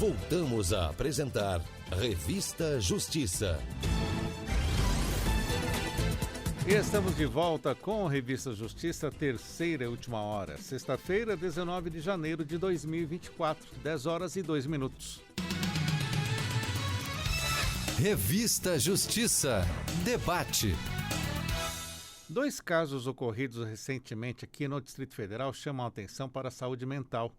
Voltamos a apresentar Revista Justiça. E estamos de volta com a Revista Justiça, terceira e última hora. Sexta-feira, 19 de janeiro de 2024, 10 horas e 2 minutos. Revista Justiça. Debate. 2 casos ocorridos recentemente aqui no Distrito Federal chamam a atenção para a saúde mental.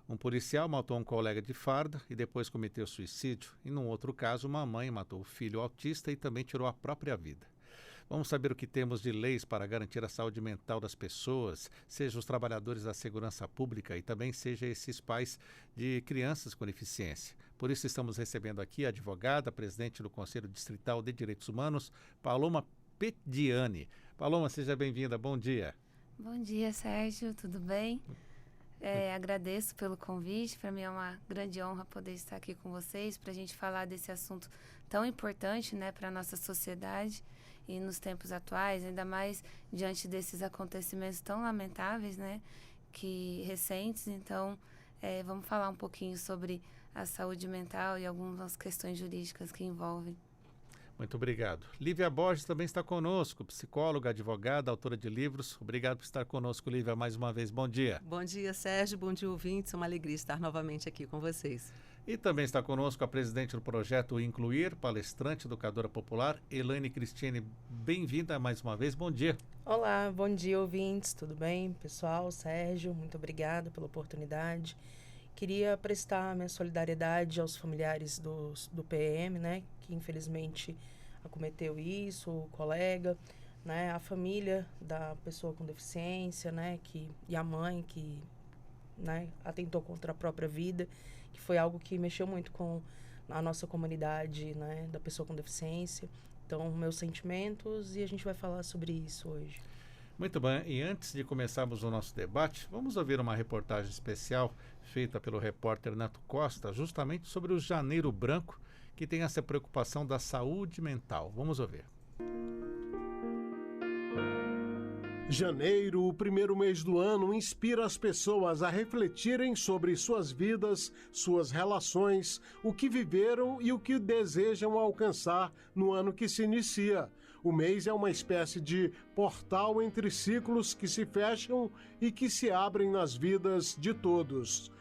Um policial matou um colega de farda e depois cometeu suicídio. E num outro caso, uma mãe matou o filho autista e também tirou a própria vida. Vamos saber o que temos de leis para garantir a saúde mental das pessoas, seja os trabalhadores da segurança pública e também seja esses pais de crianças com deficiência. Por isso estamos recebendo aqui a advogada, presidente do Conselho Distrital de Direitos Humanos, Paloma Pediani. Paloma, seja bem-vinda, bom dia. Bom dia, Sérgio, tudo bem? Agradeço pelo convite, para mim é uma grande honra poder estar aqui com vocês para a gente falar desse assunto tão importante, né, para a nossa sociedade e nos tempos atuais, ainda mais diante desses acontecimentos tão lamentáveis, né, recentes. Então, vamos falar um pouquinho sobre a saúde mental e algumas questões jurídicas que envolvem. Muito obrigado. Lívia Borges também está conosco, psicóloga, advogada, autora de livros. Obrigado por estar conosco, Lívia, mais uma vez. Bom dia. Bom dia, Sérgio. Bom dia, ouvintes. É uma alegria estar novamente aqui com vocês. E também está conosco a presidente do projeto Incluir, palestrante, educadora popular, Elaine Cristine. Bem-vinda mais uma vez. Bom dia. Olá, bom dia, ouvintes. Tudo bem, pessoal? Sérgio, muito obrigado pela oportunidade. Queria prestar minha solidariedade aos familiares do PM, né, que infelizmente acometeu isso, o colega, né, a família da pessoa com deficiência, né, e a mãe que, né, atentou contra a própria vida, que foi algo que mexeu muito com a nossa comunidade, né, da pessoa com deficiência. Então, meus sentimentos, e a gente vai falar sobre isso hoje. Muito bem, e antes de começarmos o nosso debate, vamos ouvir uma reportagem especial feita pelo repórter Neto Costa, justamente sobre o Janeiro Branco, que tem essa preocupação da saúde mental. Vamos ouvir. Janeiro, o primeiro mês do ano, inspira as pessoas a refletirem sobre suas vidas, suas relações, o que viveram e o que desejam alcançar no ano que se inicia. O mês é uma espécie de portal entre ciclos que se fecham e que se abrem nas vidas de todos.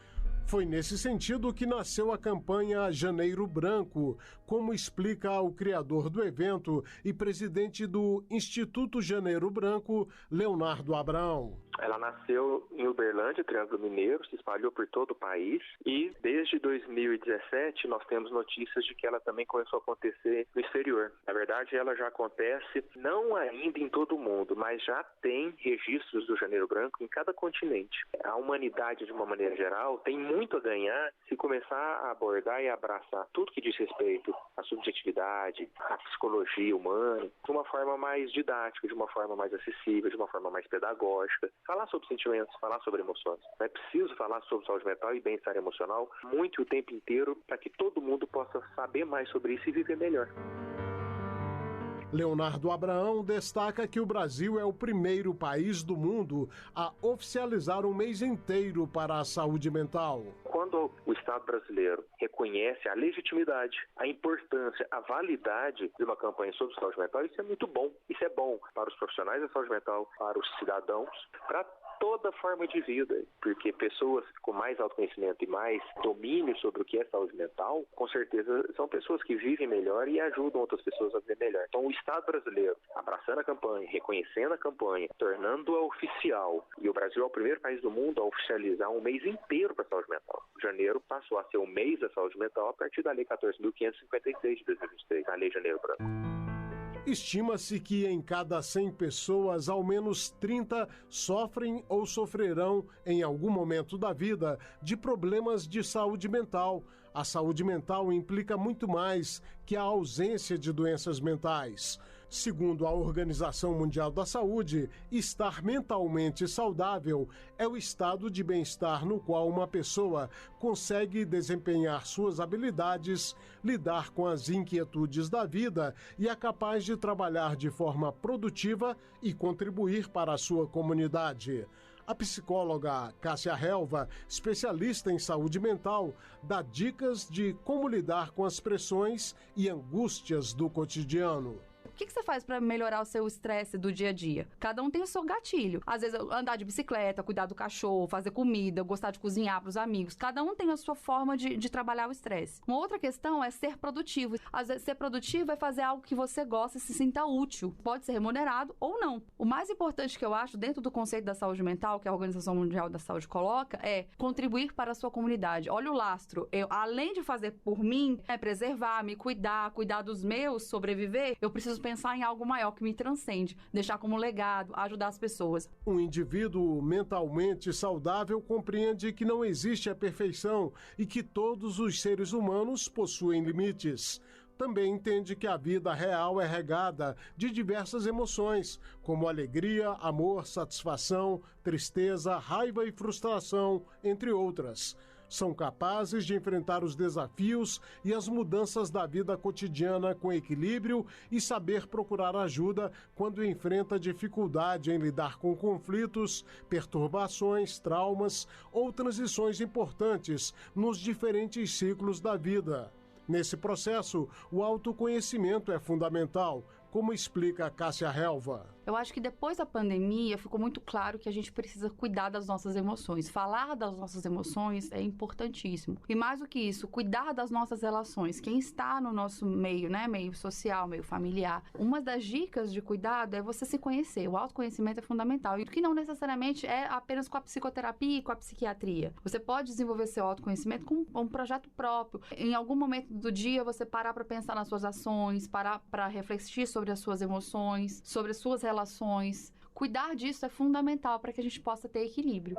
Foi nesse sentido que nasceu a campanha Janeiro Branco, como explica o criador do evento e presidente do Instituto Janeiro Branco, Leonardo Abrão. Ela nasceu em Uberlândia, Triângulo Mineiro, se espalhou por todo o país e desde 2017 nós temos notícias de que ela também começou a acontecer no exterior. Na verdade, ela já acontece não ainda em todo o mundo, mas já tem registros do Janeiro Branco em cada continente. A humanidade, de uma maneira geral, tem muito a ganhar se começar a abordar e abraçar tudo que diz respeito à subjetividade, à psicologia humana, de uma forma mais didática, de uma forma mais acessível, de uma forma mais pedagógica. Falar sobre sentimentos, falar sobre emoções. É preciso falar sobre saúde mental e bem-estar emocional muito o tempo inteiro para que todo mundo possa saber mais sobre isso e viver melhor. Leonardo Abraão destaca que o Brasil é o primeiro país do mundo a oficializar um mês inteiro para a saúde mental. Quando o Estado brasileiro reconhece a legitimidade, a importância, a validade de uma campanha sobre saúde mental, isso é muito bom. Isso é bom para os profissionais da saúde mental, para os cidadãos, para toda forma de vida, porque pessoas com mais autoconhecimento e mais domínio sobre o que é saúde mental, com certeza são pessoas que vivem melhor e ajudam outras pessoas a viver melhor. Então o Estado brasileiro abraçando a campanha, reconhecendo a campanha, tornando-a oficial, e o Brasil é o primeiro país do mundo a oficializar um mês inteiro para a saúde mental. Janeiro passou a ser o mês da saúde mental a partir da Lei 14.556 de 2023, a Lei Janeiro Branco. Estima-se que em cada 100 pessoas, ao menos 30 sofrem ou sofrerão, em algum momento da vida, de problemas de saúde mental. A saúde mental implica muito mais que a ausência de doenças mentais. Segundo a Organização Mundial da Saúde, estar mentalmente saudável é o estado de bem-estar no qual uma pessoa consegue desempenhar suas habilidades, lidar com as inquietudes da vida e é capaz de trabalhar de forma produtiva e contribuir para a sua comunidade. A psicóloga Cássia Helva, especialista em saúde mental, dá dicas de como lidar com as pressões e angústias do cotidiano. O que você faz para melhorar o seu estresse do dia a dia? Cada um tem o seu gatilho. Às vezes, andar de bicicleta, cuidar do cachorro, fazer comida, gostar de cozinhar para os amigos. Cada um tem a sua forma de trabalhar o estresse. Uma outra questão é ser produtivo. Às vezes, ser produtivo é fazer algo que você gosta e se sinta útil. Pode ser remunerado ou não. O mais importante que eu acho, dentro do conceito da saúde mental, que a Organização Mundial da Saúde coloca, é contribuir para a sua comunidade. Olha o lastro. Eu, além de fazer por mim, preservar, me cuidar dos meus, sobreviver, eu preciso pensar em algo maior que me transcende, deixar como legado, ajudar as pessoas. Um indivíduo mentalmente saudável compreende que não existe a perfeição e que todos os seres humanos possuem limites. Também entende que a vida real é regada de diversas emoções, como alegria, amor, satisfação, tristeza, raiva e frustração, entre outras. São capazes de enfrentar os desafios e as mudanças da vida cotidiana com equilíbrio e saber procurar ajuda quando enfrenta dificuldade em lidar com conflitos, perturbações, traumas ou transições importantes nos diferentes ciclos da vida. Nesse processo, o autoconhecimento é fundamental, como explica a Cássia Helva. Eu acho que depois da pandemia ficou muito claro que a gente precisa cuidar das nossas emoções. Falar das nossas emoções é importantíssimo. E mais do que isso, cuidar das nossas relações. Quem está no nosso meio, né? Meio social, meio familiar. Uma das dicas de cuidado é você se conhecer. O autoconhecimento é fundamental. E que não necessariamente é apenas com a psicoterapia e com a psiquiatria. Você pode desenvolver seu autoconhecimento com um projeto próprio. Em algum momento do dia, você parar para pensar nas suas ações, parar para refletir sobre as suas emoções, sobre as suas relações. Cuidar disso é fundamental para que a gente possa ter equilíbrio.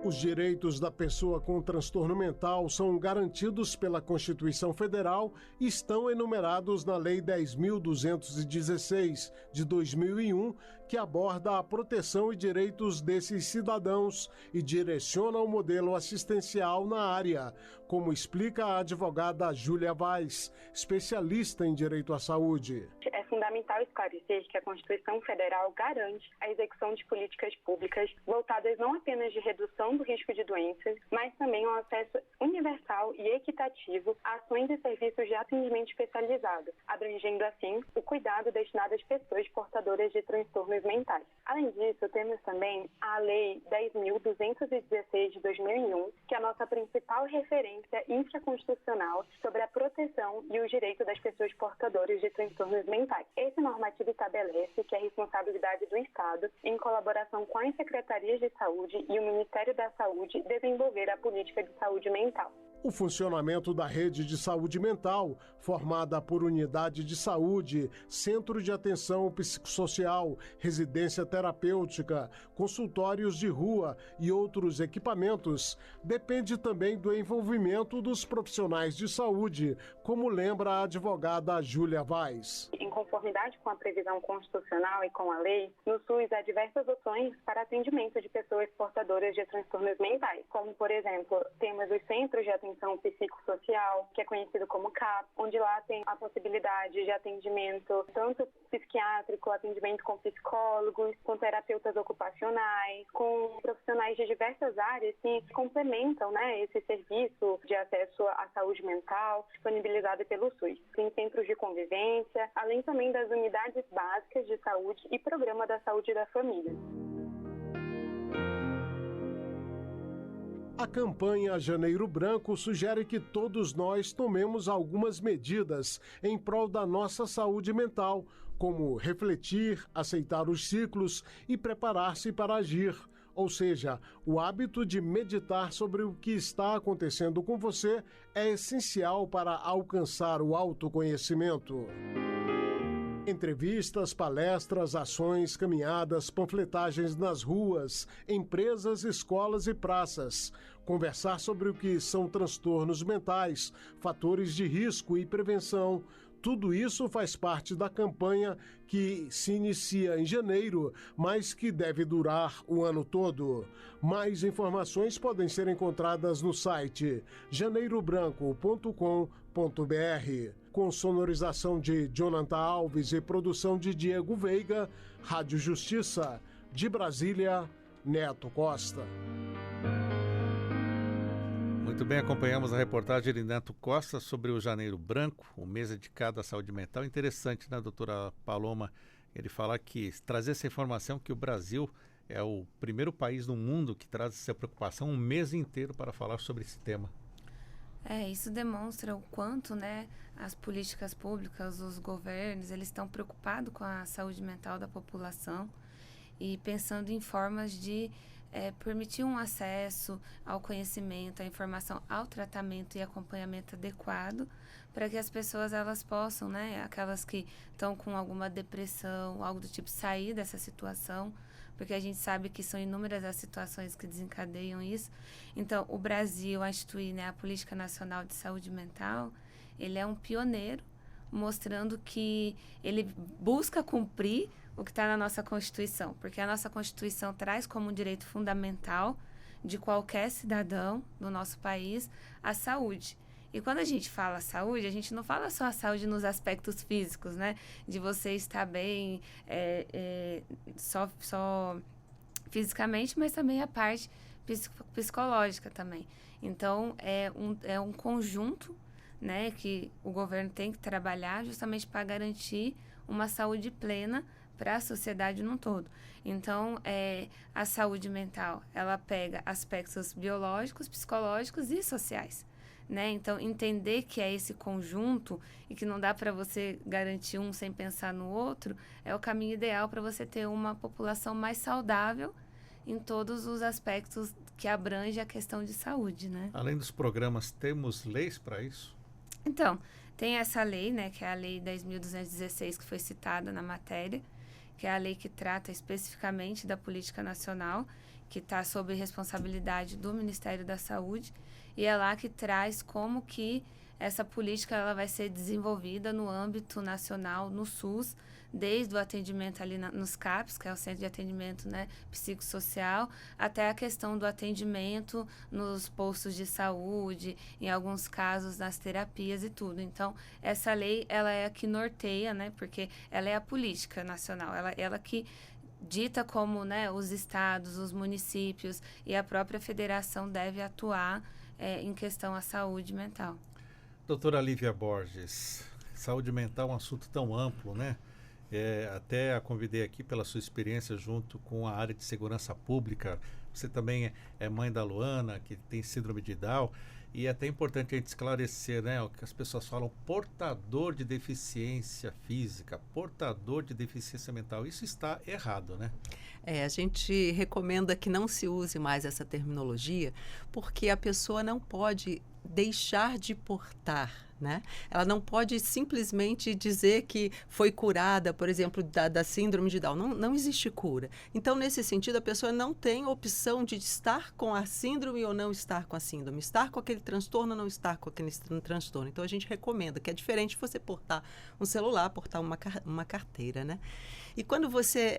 Os direitos da pessoa com transtorno mental são garantidos pela Constituição Federal e estão enumerados na Lei 10.216, de 2001, que aborda a proteção e direitos desses cidadãos e direciona o modelo assistencial na área, como explica a advogada Júlia Vaz, especialista em direito à saúde. É fundamental esclarecer que a Constituição Federal garante a execução de políticas públicas voltadas não apenas de redução do risco de doenças, mas também ao acesso universal e equitativo a ações e serviços de atendimento especializado, abrangendo assim o cuidado destinado às pessoas portadoras de transtornos mentais. Além disso, temos também a Lei 10.216 de 2001, que é a nossa principal referência infraconstitucional sobre a proteção e o direito das pessoas portadoras de transtornos mentais. Esse normativo estabelece que é responsabilidade do Estado, em colaboração com as secretarias de saúde e o Ministério da Saúde, desenvolver a política de saúde mental. O funcionamento da rede de saúde mental, formada por unidade de saúde, centro de atenção psicossocial, residência terapêutica, consultórios de rua e outros equipamentos, depende também do envolvimento dos profissionais de saúde, como lembra a advogada Júlia Vaz. Em conformidade com a previsão constitucional e com a lei, no SUS há diversas opções para atendimento de pessoas portadoras de transtornos mentais, como, por exemplo, temos os Centros de Atenção Psicossocial, que é conhecido como CAP, onde lá tem a possibilidade de atendimento tanto psiquiátrico, atendimento com psicólogos, com terapeutas ocupacionais, com profissionais de diversas áreas que complementam, esse serviço de acesso à saúde mental disponibilizado pelo SUS. Tem centros de convivência, além também das unidades básicas de saúde e programa da saúde da família. A campanha Janeiro Branco sugere que todos nós tomemos algumas medidas em prol da nossa saúde mental, como refletir, aceitar os ciclos e preparar-se para agir. Ou seja, o hábito de meditar sobre o que está acontecendo com você é essencial para alcançar o autoconhecimento. Entrevistas, palestras, ações, caminhadas, panfletagens nas ruas, empresas, escolas e praças. Conversar sobre o que são transtornos mentais, fatores de risco e prevenção. Tudo isso faz parte da campanha que se inicia em janeiro, mas que deve durar o ano todo. Mais informações podem ser encontradas no site janeirobranco.com.br. Com sonorização de Jonathan Alves e produção de Diego Veiga, Rádio Justiça, De Brasília, Neto Costa. Muito bem, acompanhamos a reportagem de Neto Costa sobre o Janeiro Branco, o mês dedicado à saúde mental. Interessante, né, doutora Paloma? Ele fala que trazer essa informação que o Brasil é o primeiro país no mundo que traz essa preocupação um mês inteiro para falar sobre esse tema. Isso demonstra o quanto, né, as políticas públicas, os governos, eles estão preocupados com a saúde mental da população e pensando em formas de permitir um acesso ao conhecimento, à informação, ao tratamento e acompanhamento adequado para que as pessoas elas possam, né, aquelas que estão com alguma depressão, algo do tipo, sair dessa situação, porque a gente sabe que são inúmeras as situações que desencadeiam isso. Então, o Brasil, a instituir, né, a Política Nacional de Saúde Mental, ele é um pioneiro, mostrando que ele busca cumprir o que está na nossa Constituição, porque a nossa Constituição traz como um direito fundamental de qualquer cidadão do nosso país a saúde. E quando a gente fala saúde, a gente não fala só a saúde nos aspectos físicos, né? De você estar bem só fisicamente, mas também a parte psicológica também. Então, é um conjunto, né, que o governo tem que trabalhar justamente para garantir uma saúde plena para a sociedade num todo. Então, a saúde mental, ela pega aspectos biológicos, psicológicos e sociais. Né? Então, entender que é esse conjunto e que não dá para você garantir um sem pensar no outro é o caminho ideal para você ter uma população mais saudável em todos os aspectos que abrange a questão de saúde, né? Além dos programas, temos leis para isso? Então, tem essa lei, né, que é a Lei 10.216, que foi citada na matéria, que é a lei que trata especificamente da política nacional, que está sob responsabilidade do Ministério da Saúde, e é lá que traz como que essa política ela vai ser desenvolvida no âmbito nacional, no SUS, desde o atendimento ali nos CAPs, que é o Centro de Atendimento, né, Psicossocial, até a questão do atendimento nos postos de saúde, em alguns casos nas terapias e tudo. Então, essa lei ela é a que norteia, né, porque ela é a política nacional, ela que dita como, né, os estados, os municípios e a própria federação deve atuar em questão à saúde mental. Doutora Lívia Borges, saúde mental é um assunto tão amplo, né? Até a convidei aqui pela sua experiência junto com a área de segurança pública. Você também é mãe da Luana, que tem síndrome de Down. E é até importante a gente esclarecer, né? O que as pessoas falam, portador de deficiência física, portador de deficiência mental. Isso está errado, né? A gente recomenda que não se use mais essa terminologia, porque a pessoa não pode deixar de portar, né? Ela não pode simplesmente dizer que foi curada, por exemplo, da síndrome de Down. Não existe cura. Então, nesse sentido, a pessoa não tem opção de estar com a síndrome ou não estar com a síndrome, estar com aquele transtorno ou não estar com aquele transtorno. Então, a gente recomenda, que é diferente você portar um celular, portar uma carteira, né? E quando você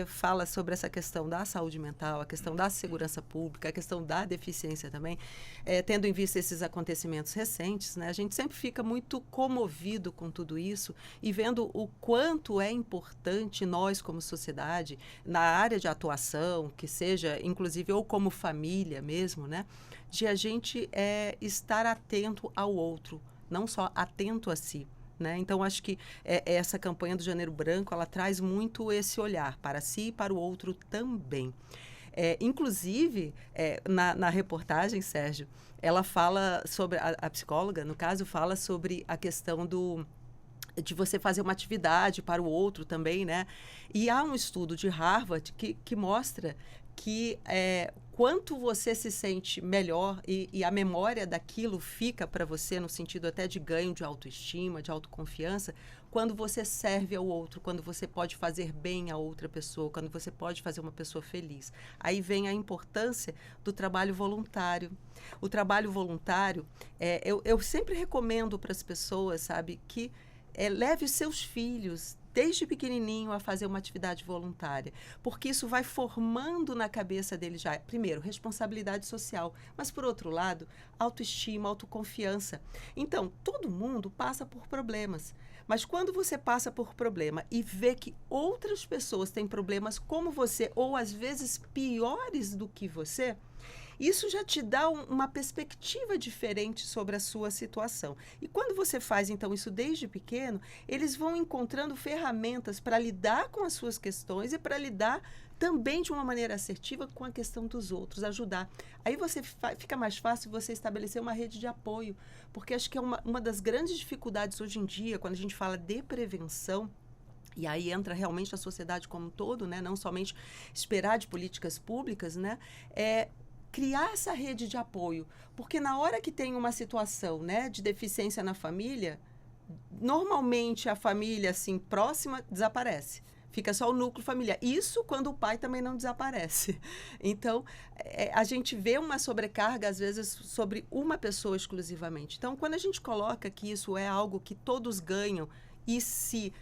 fala sobre essa questão da saúde mental, a questão da segurança pública, a questão da deficiência também, tendo em vista esses acontecimentos recentes, né, a gente sempre fica muito comovido com tudo isso e vendo o quanto é importante nós, como sociedade, na área de atuação, que seja, inclusive, ou como família mesmo, né, de a gente estar atento ao outro, não só atento a si. Né? Então, acho que essa campanha do Janeiro Branco, ela traz muito esse olhar para si e para o outro também. Inclusive, na reportagem, Sérgio, ela fala sobre, a psicóloga, no caso, fala sobre a questão de você fazer uma atividade para o outro também, né? E há um estudo de Harvard que mostra que quanto você se sente melhor e a memória daquilo fica para você no sentido até de ganho de autoestima, de autoconfiança, quando você serve ao outro, quando você pode fazer bem a outra pessoa, quando você pode fazer uma pessoa feliz. Aí vem a importância do trabalho voluntário. O trabalho voluntário, eu sempre recomendo para as pessoas, sabe, que leve os seus filhos desde pequenininho a fazer uma atividade voluntária, porque isso vai formando na cabeça dele já, primeiro, responsabilidade social, mas por outro lado, autoestima, autoconfiança. Então, todo mundo passa por problemas, Mas quando você passa por problema e vê que outras pessoas têm problemas como você, ou às vezes piores do que você, isso já te dá uma perspectiva diferente sobre a sua situação. E quando você faz, então, isso desde pequeno, eles vão encontrando ferramentas para lidar com as suas questões e para lidar também de uma maneira assertiva com a questão dos outros, ajudar. Aí fica mais fácil você estabelecer uma rede de apoio, porque acho que é uma das grandes dificuldades hoje em dia, quando a gente fala de prevenção, e aí entra realmente a sociedade como um todo, né? Não somente esperar de políticas públicas, né? Criar essa rede de apoio, porque na hora que tem uma situação, né, de deficiência na família, normalmente a família assim próxima desaparece. Fica só o núcleo familiar. Isso quando o pai também não desaparece. Então, a gente vê uma sobrecarga, às vezes, sobre uma pessoa exclusivamente. Então, quando a gente coloca que isso é algo que todos ganham, e se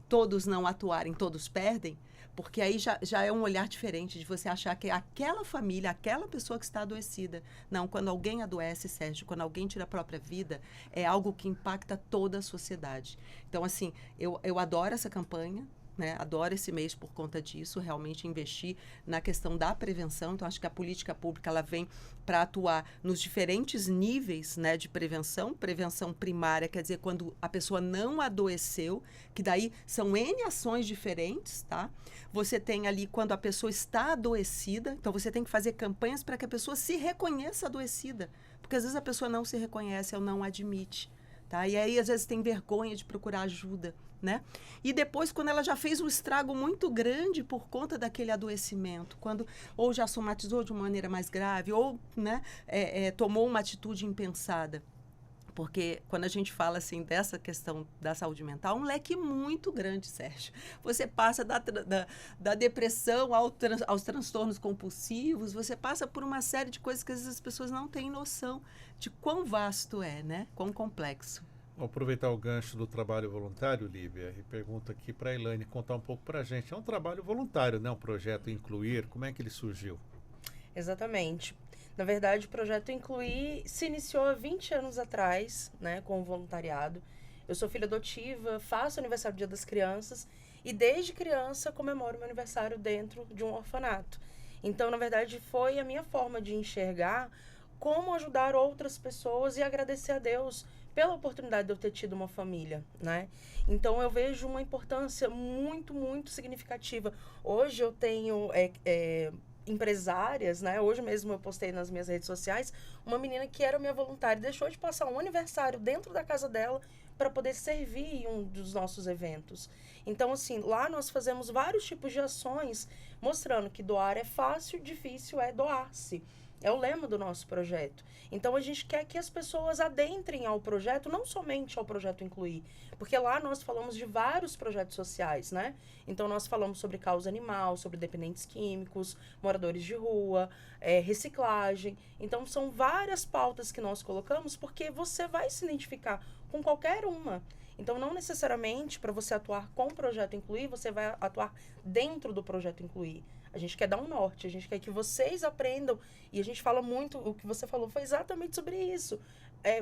todos não atuarem, todos perdem, porque aí já é um olhar diferente de você achar que aquela família, aquela pessoa que está adoecida. Não, quando alguém adoece, Sérgio, quando alguém tira a própria vida, é algo que impacta toda a sociedade. Então, assim, eu adoro essa campanha, né? Adoro esse mês por conta disso, realmente investir na questão da prevenção. Então, acho que a política pública ela vem para atuar nos diferentes níveis, né, de prevenção. Prevenção primária, quer dizer, quando a pessoa não adoeceu, que daí são N ações diferentes, tá? Você tem ali quando a pessoa está adoecida, então você tem que fazer campanhas para que a pessoa se reconheça adoecida, porque às vezes a pessoa não se reconhece ou não admite, tá? E aí às vezes tem vergonha de procurar ajuda, né? E depois, quando ela já fez um estrago muito grande por conta daquele adoecimento, quando ou já somatizou de uma maneira mais grave, ou, né, tomou uma atitude impensada. Porque quando a gente fala assim dessa questão da saúde mental, um leque muito grande, Sérgio. Você passa da depressão aos transtornos compulsivos, você passa por uma série de coisas que às vezes as pessoas não têm noção de quão vasto é, né? Quão complexo. Vou aproveitar o gancho do trabalho voluntário, Lívia, e pergunto aqui para a Elaine contar um pouco para a gente. É um trabalho voluntário, né? Um projeto Incluir. Como é que ele surgiu? Exatamente. Na verdade, o projeto Incluir se iniciou há 20 anos atrás, né, com o voluntariado. Eu sou filha adotiva, faço aniversário do Dia das Crianças e desde criança comemoro meu aniversário dentro de um orfanato. Então, na verdade, foi a minha forma de enxergar como ajudar outras pessoas e agradecer a Deus pela oportunidade de eu ter tido uma família, né? Então, eu vejo uma importância muito, muito significativa. Hoje eu tenho empresárias, né? Hoje mesmo eu postei nas minhas redes sociais uma menina que era minha voluntária, deixou de passar um aniversário dentro da casa dela para poder servir em um dos nossos eventos. Então, assim, lá nós fazemos vários tipos de ações mostrando que doar é fácil, difícil é doar-se. É o lema do nosso projeto. Então, a gente quer que as pessoas adentrem ao projeto, não somente ao projeto Incluir, porque lá nós falamos de vários projetos sociais, né? Então, nós falamos sobre causa animal, sobre dependentes químicos, moradores de rua, reciclagem. Então, são várias pautas que nós colocamos, porque você vai se identificar com qualquer uma. Então, não necessariamente para você atuar com o projeto Incluir, você vai atuar dentro do projeto Incluir. A gente quer dar um norte, a gente quer que vocês aprendam, e a gente fala muito, o que você falou foi exatamente sobre isso.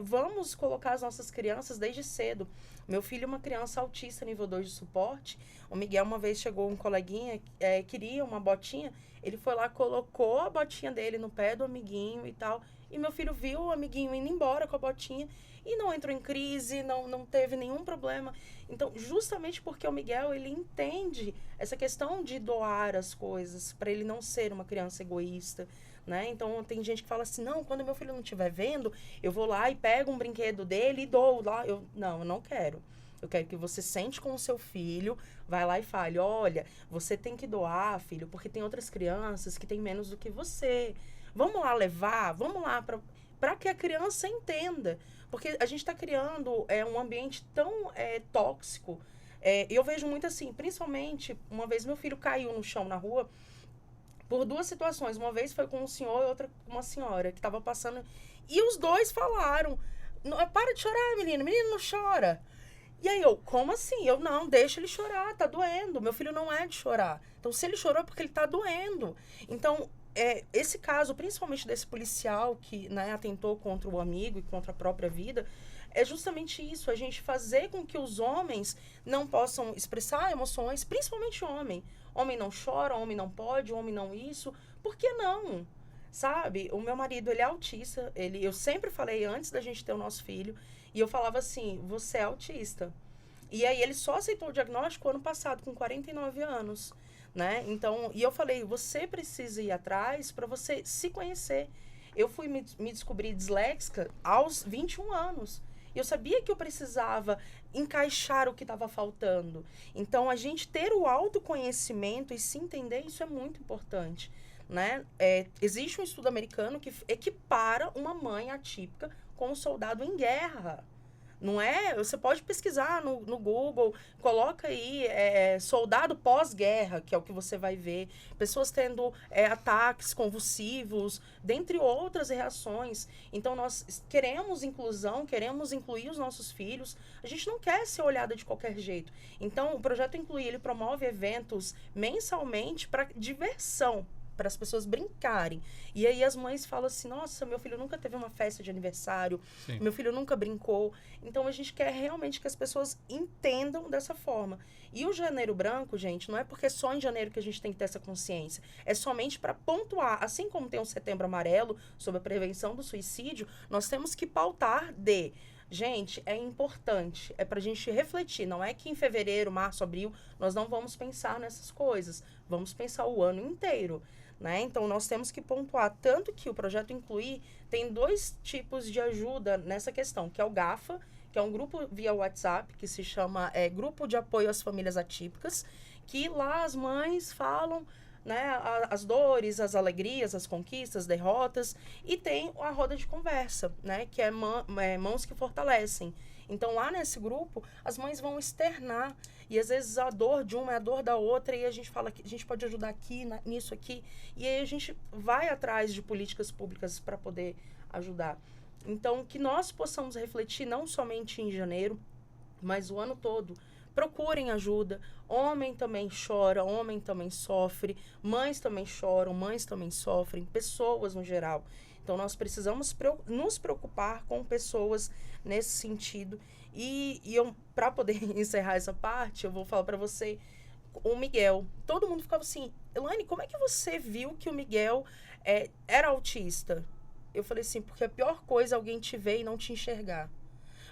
Vamos colocar as nossas crianças desde cedo. Meu filho é uma criança autista nível 2 de suporte. O Miguel, uma vez chegou um coleguinha, queria uma botinha, ele foi lá, colocou a botinha dele no pé do amiguinho e tal, e meu filho viu o amiguinho indo embora com a botinha, e não entrou em crise, não teve nenhum problema. Então, justamente porque o Miguel, ele entende essa questão de doar as coisas, para ele não ser uma criança egoísta, né? Então, tem gente que fala assim, não, quando meu filho não estiver vendo, eu vou lá e pego um brinquedo dele e dou lá. Eu não quero. Eu quero que você sente com o seu filho, vai lá e fale, olha, você tem que doar, filho, porque tem outras crianças que têm menos do que você. Vamos lá levar, vamos lá, para que a criança entenda. Porque a gente está criando um ambiente tão tóxico. Eu vejo muito assim, principalmente, uma vez meu filho caiu no chão na rua por duas situações. Uma vez foi com um senhor e outra com uma senhora que estava passando. E os dois falaram, para de chorar, menino não chora. E aí como assim? Não, deixa ele chorar, tá doendo. Meu filho não é de chorar. Então, se ele chorou é porque ele tá doendo. Então, esse caso, principalmente desse policial que, né, atentou contra o amigo e contra a própria vida, é justamente isso, a gente fazer com que os homens não possam expressar emoções, principalmente homem. Homem não chora, homem não pode, homem não isso. Por que não? Sabe? O meu marido, ele é autista. Eu sempre falei, antes da gente ter o nosso filho, e eu falava assim, você é autista. E aí ele só aceitou o diagnóstico ano passado, com 49 anos. Né? Então, e eu falei, você precisa ir atrás para você se conhecer. Eu fui me descobrir disléxica aos 21 anos. Eu sabia que eu precisava encaixar o que estava faltando. Então, a gente ter o autoconhecimento e se entender, isso é muito importante. Né? Existe um estudo americano que equipara uma mãe atípica com um soldado em guerra. Não é? Você pode pesquisar no Google, coloca aí soldado pós-guerra, que é o que você vai ver. Pessoas tendo ataques convulsivos, dentre outras reações. Então, nós queremos inclusão, queremos incluir os nossos filhos. A gente não quer ser olhada de qualquer jeito. Então, o Projeto Incluir, ele promove eventos mensalmente para diversão, para as pessoas brincarem. E aí as mães falam assim, nossa, meu filho nunca teve uma festa de aniversário, Sim. Meu filho nunca brincou. Então a gente quer realmente que as pessoas entendam dessa forma. E o Janeiro Branco, gente, não é porque só em janeiro que a gente tem que ter essa consciência. É somente para pontuar. Assim como tem o Setembro Amarelo sobre a prevenção do suicídio, nós temos que pautar de... Gente, é importante, é pra gente refletir. Não é que em fevereiro, março, abril, nós não vamos pensar nessas coisas. Vamos pensar o ano inteiro. Né? Então, nós temos que pontuar, tanto que o Projeto Incluir tem 2 tipos de ajuda nessa questão, que é o GAFA, que é um grupo via WhatsApp, que se chama Grupo de Apoio às Famílias Atípicas, que lá as mães falam, né, as dores, as alegrias, as conquistas, derrotas, e tem a roda de conversa, né, que é Mãos que Fortalecem. Então, lá nesse grupo, as mães vão externar, e às vezes a dor de uma é a dor da outra, e a gente fala que a gente pode ajudar aqui, nisso aqui, e aí a gente vai atrás de políticas públicas para poder ajudar. Então, que nós possamos refletir não somente em janeiro, mas o ano todo. Procurem ajuda. Homem também chora, homem também sofre, mães também choram, mães também sofrem, pessoas no geral. Então, nós precisamos nos preocupar com pessoas nesse sentido. E para poder encerrar essa parte, eu vou falar para você, o Miguel. Todo mundo ficava assim, Elaine, como é que você viu que o Miguel era autista? Eu falei assim, porque a pior coisa é alguém te ver e não te enxergar.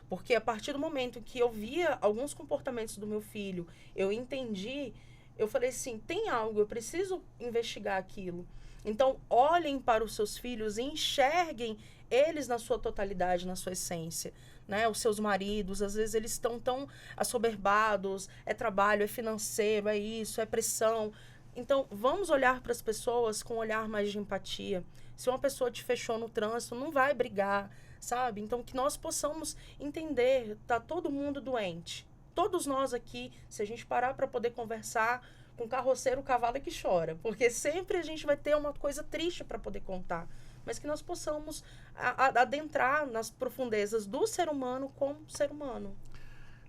Porque a partir do momento que eu via alguns comportamentos do meu filho, eu entendi, eu falei assim, tem algo, eu preciso investigar aquilo. Então, olhem para os seus filhos e enxerguem eles na sua totalidade, na sua essência. Né? Os seus maridos, às vezes eles estão tão assoberbados, é trabalho, é financeiro, é isso, é pressão. Então, vamos olhar para as pessoas com um olhar mais de empatia. Se uma pessoa te fechou no trânsito, não vai brigar, sabe? Então, que nós possamos entender, tá todo mundo doente. Todos nós aqui, se a gente parar para poder conversar com o carroceiro, o cavalo é que chora. Porque sempre a gente vai ter uma coisa triste para poder contar. Mas que nós possamos adentrar nas profundezas do ser humano como ser humano.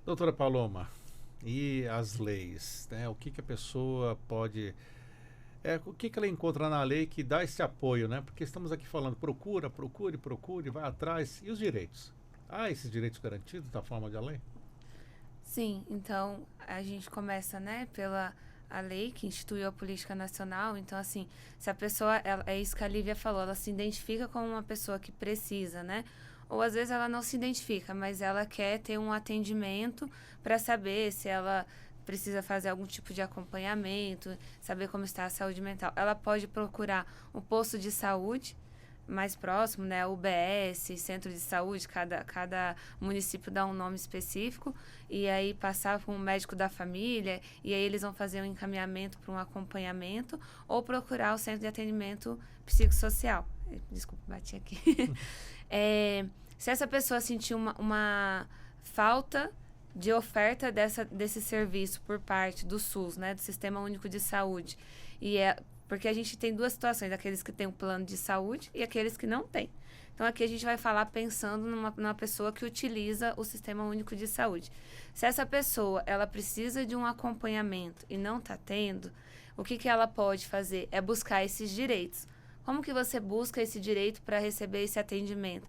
Doutora Paloma, e as leis? Né? O que a pessoa pode... o que ela encontra na lei que dá esse apoio, né? Porque estamos aqui falando, procure, vai atrás. E os direitos? Esses direitos garantidos da forma da lei? Sim, então a gente começa, né, pela a lei que instituiu a política nacional. Então, assim, se a pessoa, é isso que a Lívia falou, ela se identifica como uma pessoa que precisa, né? Ou às vezes ela não se identifica, mas ela quer ter um atendimento para saber se ela precisa fazer algum tipo de acompanhamento, saber como está a saúde mental. Ela pode procurar um posto de saúde mais próximo, né, UBS, centro de saúde, cada município dá um nome específico, e aí passar para um médico da família, e aí eles vão fazer um encaminhamento para um acompanhamento, ou procurar o centro de atendimento psicossocial. Desculpa, bati aqui. Se essa pessoa sentir uma falta de oferta desse serviço por parte do SUS, né, do Sistema Único de Saúde, porque a gente tem 2 situações, aqueles que têm um plano de saúde e aqueles que não têm. Então, aqui a gente vai falar pensando numa pessoa que utiliza o Sistema Único de Saúde. Se essa pessoa, ela precisa de um acompanhamento e não está tendo, o que ela pode fazer? É buscar esses direitos. Como que você busca esse direito para receber esse atendimento?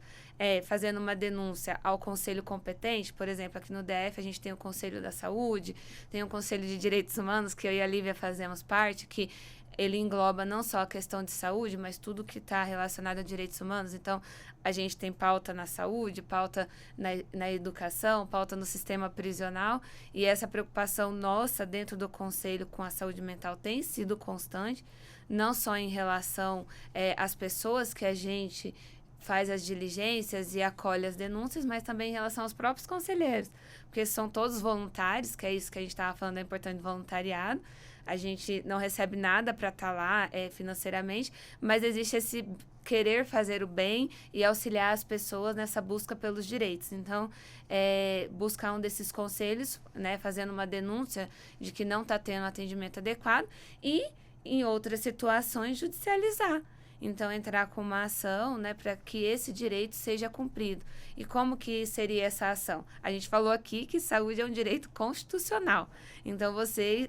Fazendo uma denúncia ao conselho competente, por exemplo, aqui no DF a gente tem o Conselho da Saúde, tem o Conselho de Direitos Humanos, que eu e a Lívia fazemos parte, que ele engloba não só a questão de saúde, mas tudo que está relacionado a direitos humanos. Então, a gente tem pauta na saúde, pauta na educação, pauta no sistema prisional, e essa preocupação nossa dentro do Conselho com a saúde mental tem sido constante, não só em relação às pessoas que a gente faz as diligências e acolhe as denúncias, mas também em relação aos próprios conselheiros, porque são todos voluntários, que é isso que a gente estava falando, é importante voluntariado. A gente não recebe nada para estar lá financeiramente, mas existe esse querer fazer o bem e auxiliar as pessoas nessa busca pelos direitos. Então, buscar um desses conselhos, né, fazendo uma denúncia de que não está tendo atendimento adequado e, em outras situações, judicializar. Então, entrar com uma ação, né, para que esse direito seja cumprido. E como que seria essa ação? A gente falou aqui que saúde é um direito constitucional. Então,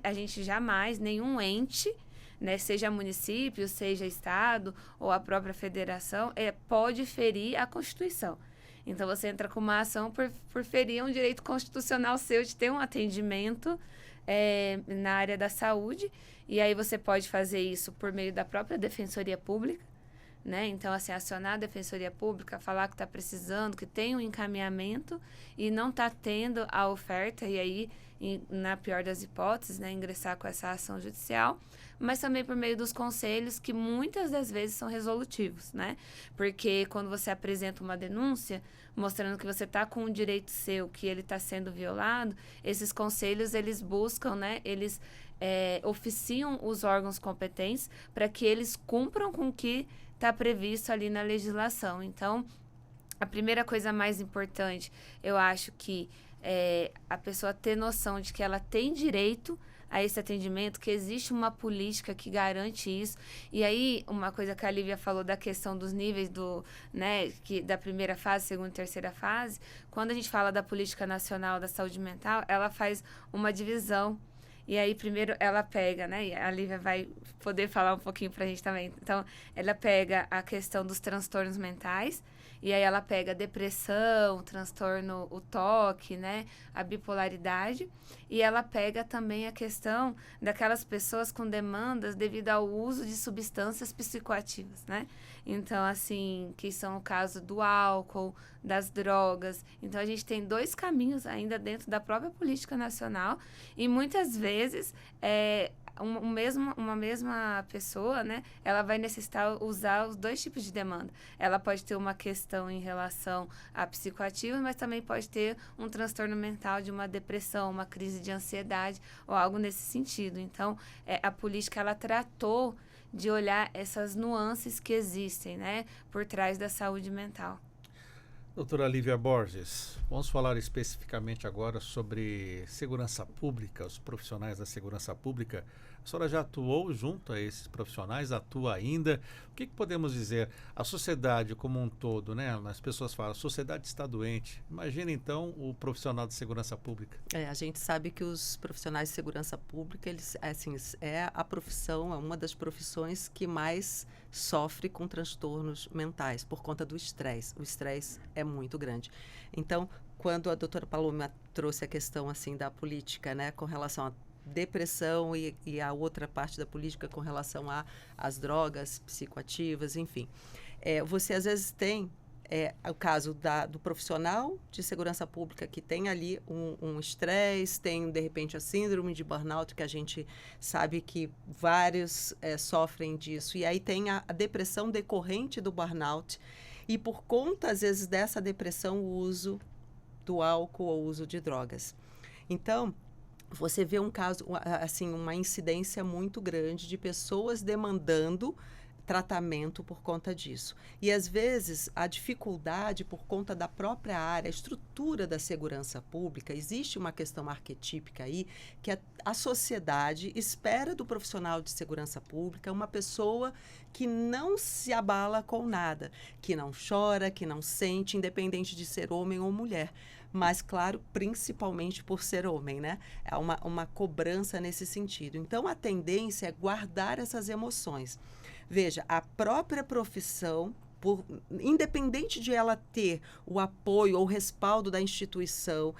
a gente jamais, nenhum ente, né, seja município, seja estado ou a própria federação, pode ferir a Constituição. Então, você entra com uma ação por ferir um direito constitucional seu de ter um atendimento na área da saúde, e aí você pode fazer isso por meio da própria Defensoria Pública, né? Então, assim, acionar a Defensoria Pública, falar que está precisando, que tem um encaminhamento e não está tendo a oferta, e aí, na pior das hipóteses, né, ingressar com essa ação judicial, mas também por meio dos conselhos, que muitas das vezes são resolutivos, né? Porque quando você apresenta uma denúncia, mostrando que você está com um direito seu, que ele está sendo violado, esses conselhos, eles buscam, né? Eles oficiam os órgãos competentes para que eles cumpram com o que está previsto ali na legislação. Então, a primeira coisa mais importante, eu acho que a pessoa ter noção de que ela tem direito a esse atendimento, que existe uma política que garante isso. E aí, uma coisa que a Lívia falou da questão dos níveis da primeira fase, segunda e terceira fase, quando a gente fala da Política Nacional da Saúde Mental, ela faz uma divisão. E aí, primeiro, ela pega, né? E a Lívia vai poder falar um pouquinho pra gente também. Então, ela pega a questão dos transtornos mentais, e aí ela pega a depressão, transtorno, o toque, né? A bipolaridade. E ela pega também a questão daquelas pessoas com demandas devido ao uso de substâncias psicoativas, né? Então, assim, que são o caso do álcool, das drogas. Então, a gente tem 2 caminhos ainda dentro da própria política nacional, e muitas vezes uma mesma pessoa, né, ela vai necessitar usar os 2 tipos de demanda. Ela pode ter uma questão em relação a psicoativos, mas também pode ter um transtorno mental de uma depressão, uma crise de ansiedade ou algo nesse sentido. Então, a política, ela tratou de olhar essas nuances que existem, né, por trás da saúde mental. Doutora Lívia Borges, vamos falar especificamente agora sobre segurança pública, os profissionais da segurança pública. A senhora já atuou junto a esses profissionais, atua ainda. O que podemos dizer? A sociedade como um todo, né? As pessoas falam, a sociedade está doente. Imagina, então, o profissional de segurança pública. A gente sabe que os profissionais de segurança pública, eles, assim, a profissão, é uma das profissões que mais sofre com transtornos mentais por conta do estresse. O estresse é muito grande. Então, quando a doutora Paloma trouxe a questão, assim, da política, né, com relação a depressão e a outra parte da política com relação às drogas psicoativas, enfim. Você, às vezes, tem o caso do profissional de segurança pública que tem ali um estresse, tem, de repente, a síndrome de burnout, que a gente sabe que vários sofrem disso. E aí tem a depressão decorrente do burnout. E por conta, às vezes, dessa depressão, o uso do álcool ou o uso de drogas. Então, você vê um caso, assim, uma incidência muito grande de pessoas demandando tratamento por conta disso. E, às vezes, a dificuldade por conta da própria área, a estrutura da segurança pública, existe uma questão arquetípica aí, que a sociedade espera do profissional de segurança pública uma pessoa que não se abala com nada, que não chora, que não sente, independente de ser homem ou mulher. Mas, claro, principalmente por ser homem, né? É uma cobrança nesse sentido. Então, a tendência é guardar essas emoções. Veja, a própria profissão, independente de ela ter o apoio ou o respaldo da instituição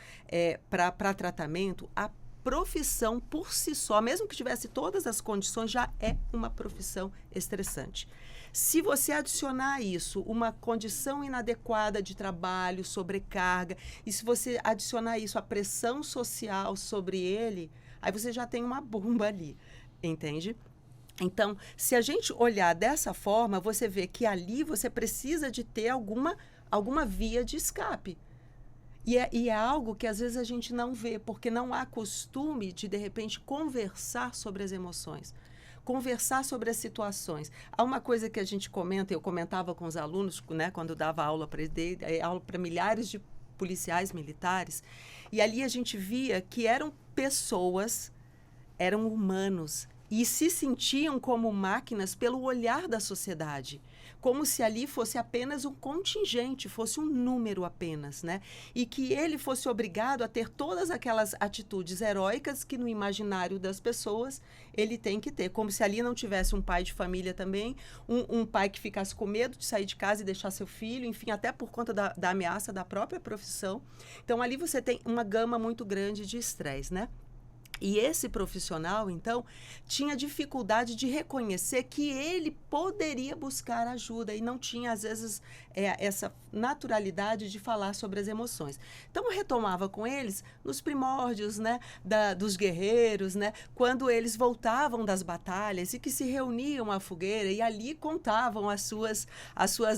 para tratamento, a profissão por si só, mesmo que tivesse todas as condições, já é uma profissão estressante. Se você adicionar a isso uma condição inadequada de trabalho, sobrecarga, e se você adicionar isso a pressão social sobre ele, aí você já tem uma bomba ali, entende? Então, se a gente olhar dessa forma, você vê que ali você precisa de ter alguma via de escape. E é algo que às vezes a gente não vê, porque não há costume de repente, conversar sobre as emoções. Conversar sobre as situações. Há uma coisa que a gente comenta, eu comentava com os alunos, né, quando eu dava aula para milhares de policiais militares, e ali a gente via que eram pessoas, eram humanos, e se sentiam como máquinas pelo olhar da sociedade, como se ali fosse apenas um contingente, fosse um número apenas, né? E que ele fosse obrigado a ter todas aquelas atitudes heróicas que no imaginário das pessoas ele tem que ter, como se ali não tivesse um pai de família também, um pai que ficasse com medo de sair de casa e deixar seu filho, enfim, até por conta da ameaça da própria profissão. Então, ali você tem uma gama muito grande de estresse, né? E esse profissional, então, tinha dificuldade de reconhecer que ele poderia buscar ajuda e não tinha, às vezes, essa naturalidade de falar sobre as emoções. Então, eu retomava com eles nos primórdios, né, dos guerreiros, né, quando eles voltavam das batalhas e que se reuniam à fogueira e ali contavam as suas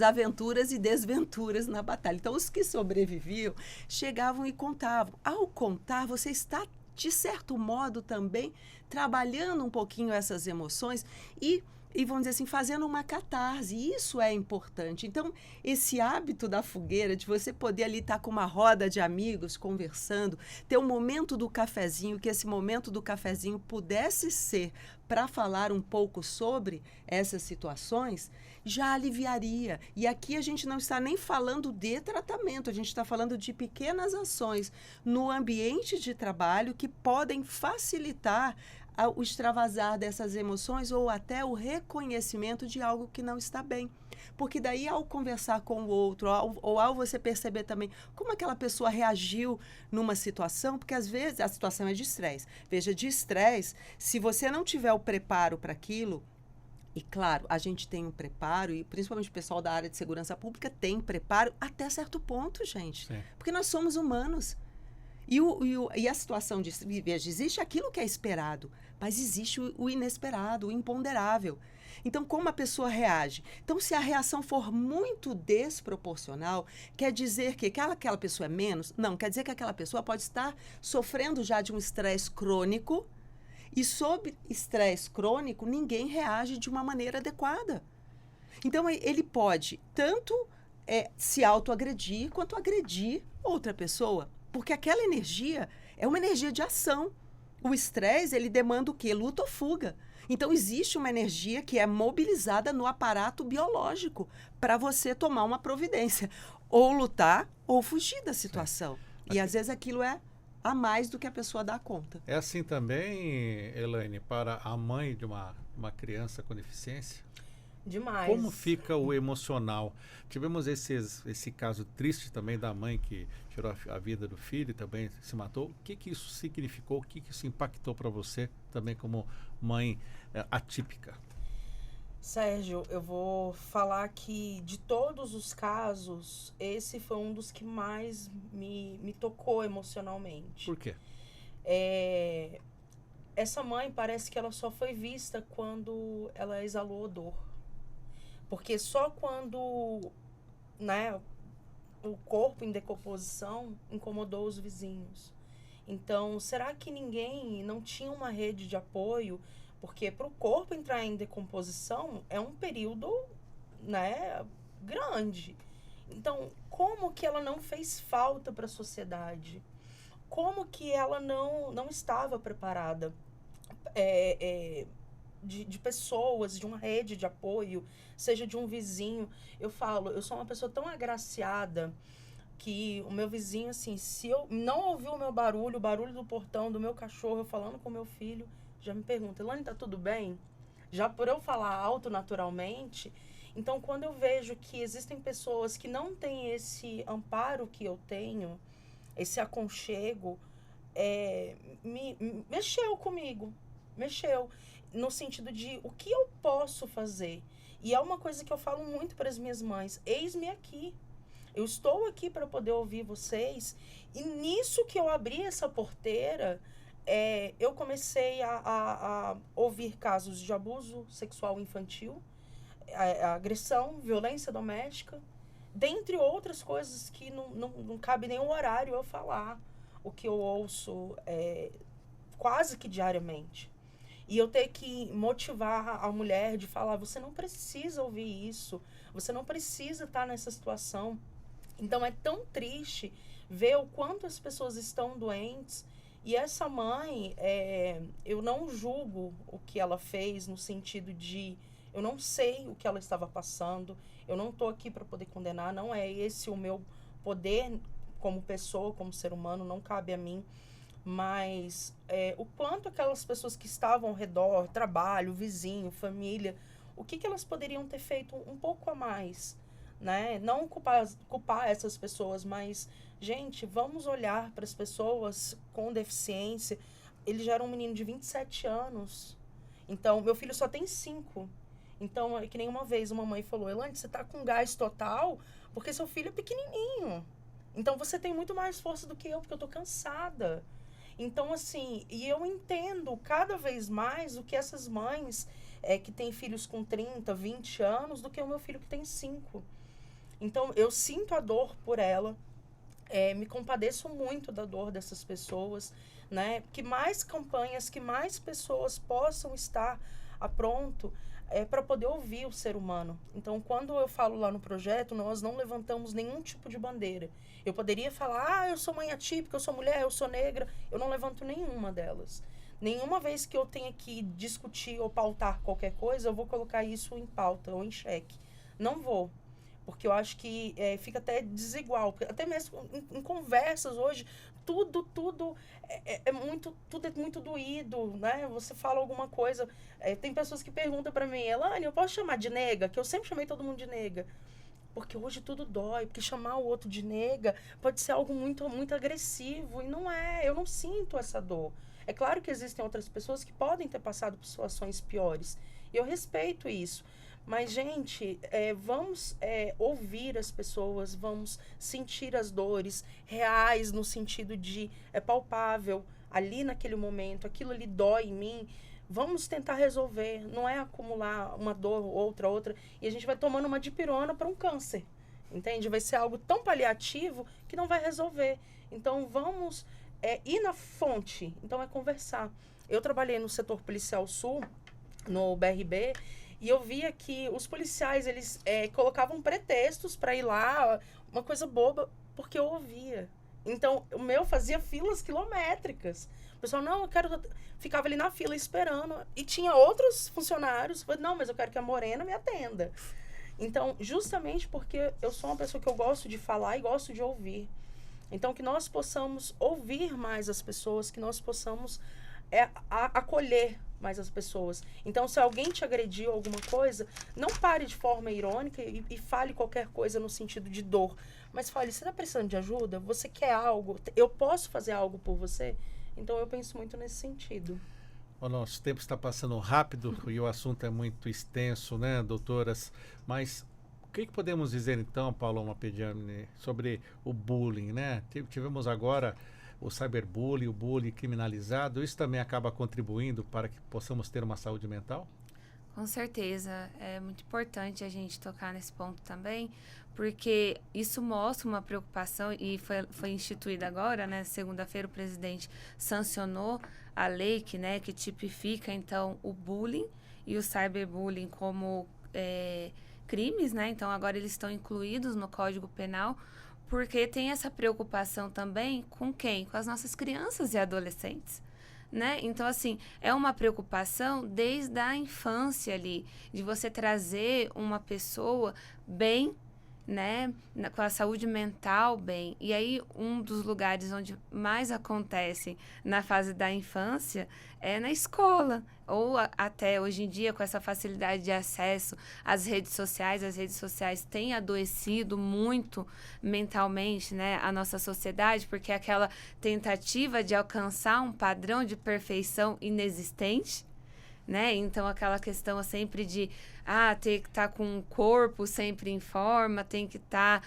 aventuras e desventuras na batalha. Então, os que sobreviviam chegavam e contavam. Ao contar, você está de certo modo também trabalhando um pouquinho essas emoções e vamos dizer assim, fazendo uma catarse. Isso é importante. Então, esse hábito da fogueira, de você poder ali estar com uma roda de amigos conversando, ter um momento do cafezinho, que esse momento do cafezinho pudesse ser para falar um pouco sobre essas situações, já aliviaria. E aqui a gente não está nem falando de tratamento, a gente está falando de pequenas ações no ambiente de trabalho que podem facilitar o extravasar dessas emoções ou até o reconhecimento de algo que não está bem. Porque daí, ao conversar com o outro, ou ao você perceber também como aquela pessoa reagiu numa situação, porque às vezes a situação é de estresse. Veja, de estresse, se você não tiver o preparo para aquilo, e claro, a gente tem um preparo, e principalmente o pessoal da área de segurança pública tem preparo até certo ponto, gente. Sim. Porque nós somos humanos. E a situação de veja, existe aquilo que é esperado, mas existe o inesperado, o imponderável. Então, como a pessoa reage? Então, se a reação for muito desproporcional, quer dizer que aquela pessoa é menos? Não, quer dizer que aquela pessoa pode estar sofrendo já de um estresse crônico, e sob estresse crônico, ninguém reage de uma maneira adequada. Então, ele pode tanto se autoagredir, quanto agredir outra pessoa. Porque aquela energia é uma energia de ação. O estresse, ele demanda o quê? Luta ou fuga. Então, existe uma energia que é mobilizada no aparato biológico para você tomar uma providência. Ou lutar, ou fugir da situação. E, às vezes, aquilo é a mais do que a pessoa dá conta. É assim também, Elaine, para a mãe de uma criança com deficiência? Demais. Como fica o emocional? Tivemos esse caso triste também da mãe que tirou a vida do filho e também se matou. O que isso significou? O que isso impactou para você também como mãe atípica? Sérgio, eu vou falar que de todos os casos, esse foi um dos que mais me tocou emocionalmente. Por quê? Essa mãe parece que ela só foi vista quando ela exalou dor. Porque só quando, né, o corpo em decomposição incomodou os vizinhos. Então, será que ninguém não tinha uma rede de apoio? Porque para o corpo entrar em decomposição é um período, né, grande. Então, como que ela não fez falta para a sociedade? Como que ela não estava preparada? De pessoas, de uma rede de apoio, seja de um vizinho. Eu sou uma pessoa tão agraciada que o meu vizinho, assim, se eu não ouvir o meu barulho, o barulho do portão, do meu cachorro, eu falando com o meu filho, já me pergunta, Elaine, tá tudo bem? já por eu falar alto naturalmente. Então, quando eu vejo que existem pessoas que não têm esse amparo que eu tenho, esse aconchego, mexeu comigo. Mexeu. No sentido de o que eu posso fazer. E é uma coisa que eu falo muito para as minhas mães. Eis-me aqui. Eu estou aqui para poder ouvir vocês. E nisso que eu abri essa porteira, eu comecei a ouvir casos de abuso sexual infantil, a agressão, violência doméstica, dentre outras coisas que não cabe nenhum horário eu falar. O que eu ouço quase que diariamente. E eu ter que motivar a mulher de falar, você não precisa ouvir isso, você não precisa estar nessa situação. Então é tão triste ver o quanto as pessoas estão doentes. E essa mãe, eu não julgo o que ela fez no sentido de, eu não sei o que ela estava passando, eu não estou aqui para poder condenar, não é esse o meu poder como pessoa, como ser humano, não cabe a mim. Mas o quanto aquelas pessoas que estavam ao redor, trabalho, vizinho, família, o que elas poderiam ter feito um pouco a mais, né? Não culpar essas pessoas, mas, gente, vamos olhar para as pessoas com deficiência. Ele já era um menino de 27 anos. Então, meu filho só tem 5. Então, é que nem uma vez uma mãe falou, Elaine, você tá com gás total porque seu filho é pequenininho. Então, você tem muito mais força do que eu, porque eu tô cansada. Então, assim, e eu entendo cada vez mais o que essas mães que têm filhos com 30, 20 anos, do que o meu filho que tem 5. Então, eu sinto a dor por ela, me compadeço muito da dor dessas pessoas, né? Que mais campanhas, que mais pessoas possam estar a pronto para poder ouvir o ser humano. Então, quando eu falo lá no projeto, nós não levantamos nenhum tipo de bandeira. Eu poderia falar, eu sou mãe atípica, eu sou mulher, eu sou negra. Eu não levanto nenhuma delas. Nenhuma vez que eu tenha que discutir ou pautar qualquer coisa, eu vou colocar isso em pauta ou em xeque. Não vou. Porque eu acho que fica até desigual. Até mesmo em conversas hoje, tudo é muito doído, né? Você fala alguma coisa... tem pessoas que perguntam pra mim, Elaine, eu posso chamar de nega? Que eu sempre chamei todo mundo de nega. Porque hoje tudo dói, porque chamar o outro de nega pode ser algo muito, muito agressivo. E não é, eu não sinto essa dor. É claro que existem outras pessoas que podem ter passado por situações piores. E eu respeito isso. Mas, gente, vamos ouvir as pessoas, vamos sentir as dores reais no sentido de palpável, ali naquele momento, aquilo ali dói em mim. Vamos tentar resolver, não é acumular uma dor, outra, e a gente vai tomando uma dipirona para um câncer, entende? Vai ser algo tão paliativo que não vai resolver. Então, vamos ir na fonte, então é conversar. Eu trabalhei no setor policial sul, no BRB, e eu via que os policiais, eles colocavam pretextos para ir lá, uma coisa boba, porque eu ouvia. Então, o meu fazia filas quilométricas. O pessoal, não, eu quero... Ficava ali na fila esperando. E tinha outros funcionários, não, mas eu quero que a morena me atenda. Então, justamente porque eu sou uma pessoa que eu gosto de falar e gosto de ouvir. Então, que nós possamos ouvir mais as pessoas, que nós possamos acolher mais as pessoas. Então, se alguém te agrediu alguma coisa, não pare de forma irônica e fale qualquer coisa no sentido de dor. Mas fale, você está precisando de ajuda? Você quer algo? Eu posso fazer algo por você? Então, eu penso muito nesse sentido. O nosso tempo está passando rápido e o assunto é muito extenso, né, doutoras? Mas o que podemos dizer, então, Paloma Pediani, sobre o bullying, né? Tivemos agora o cyberbullying, o bullying criminalizado. Isso também acaba contribuindo para que possamos ter uma saúde mental? Com certeza. É muito importante a gente tocar nesse ponto também, porque isso mostra uma preocupação e foi instituída agora, né? Segunda-feira o presidente sancionou a lei que tipifica, então, o bullying e o cyberbullying como crimes, né? Então, agora eles estão incluídos no Código Penal, porque tem essa preocupação também com quem? Com as nossas crianças e adolescentes, né? Então, assim, é uma preocupação desde a infância ali, de você trazer uma pessoa bem né, com a saúde mental bem. E aí, um dos lugares onde mais acontece na fase da infância é na escola, ou até hoje em dia, com essa facilidade de acesso às redes sociais. As redes sociais têm adoecido muito mentalmente, né, a nossa sociedade, porque é aquela tentativa de alcançar um padrão de perfeição inexistente, né? Então, aquela questão sempre de ter que estar com um corpo sempre em forma, tem que estar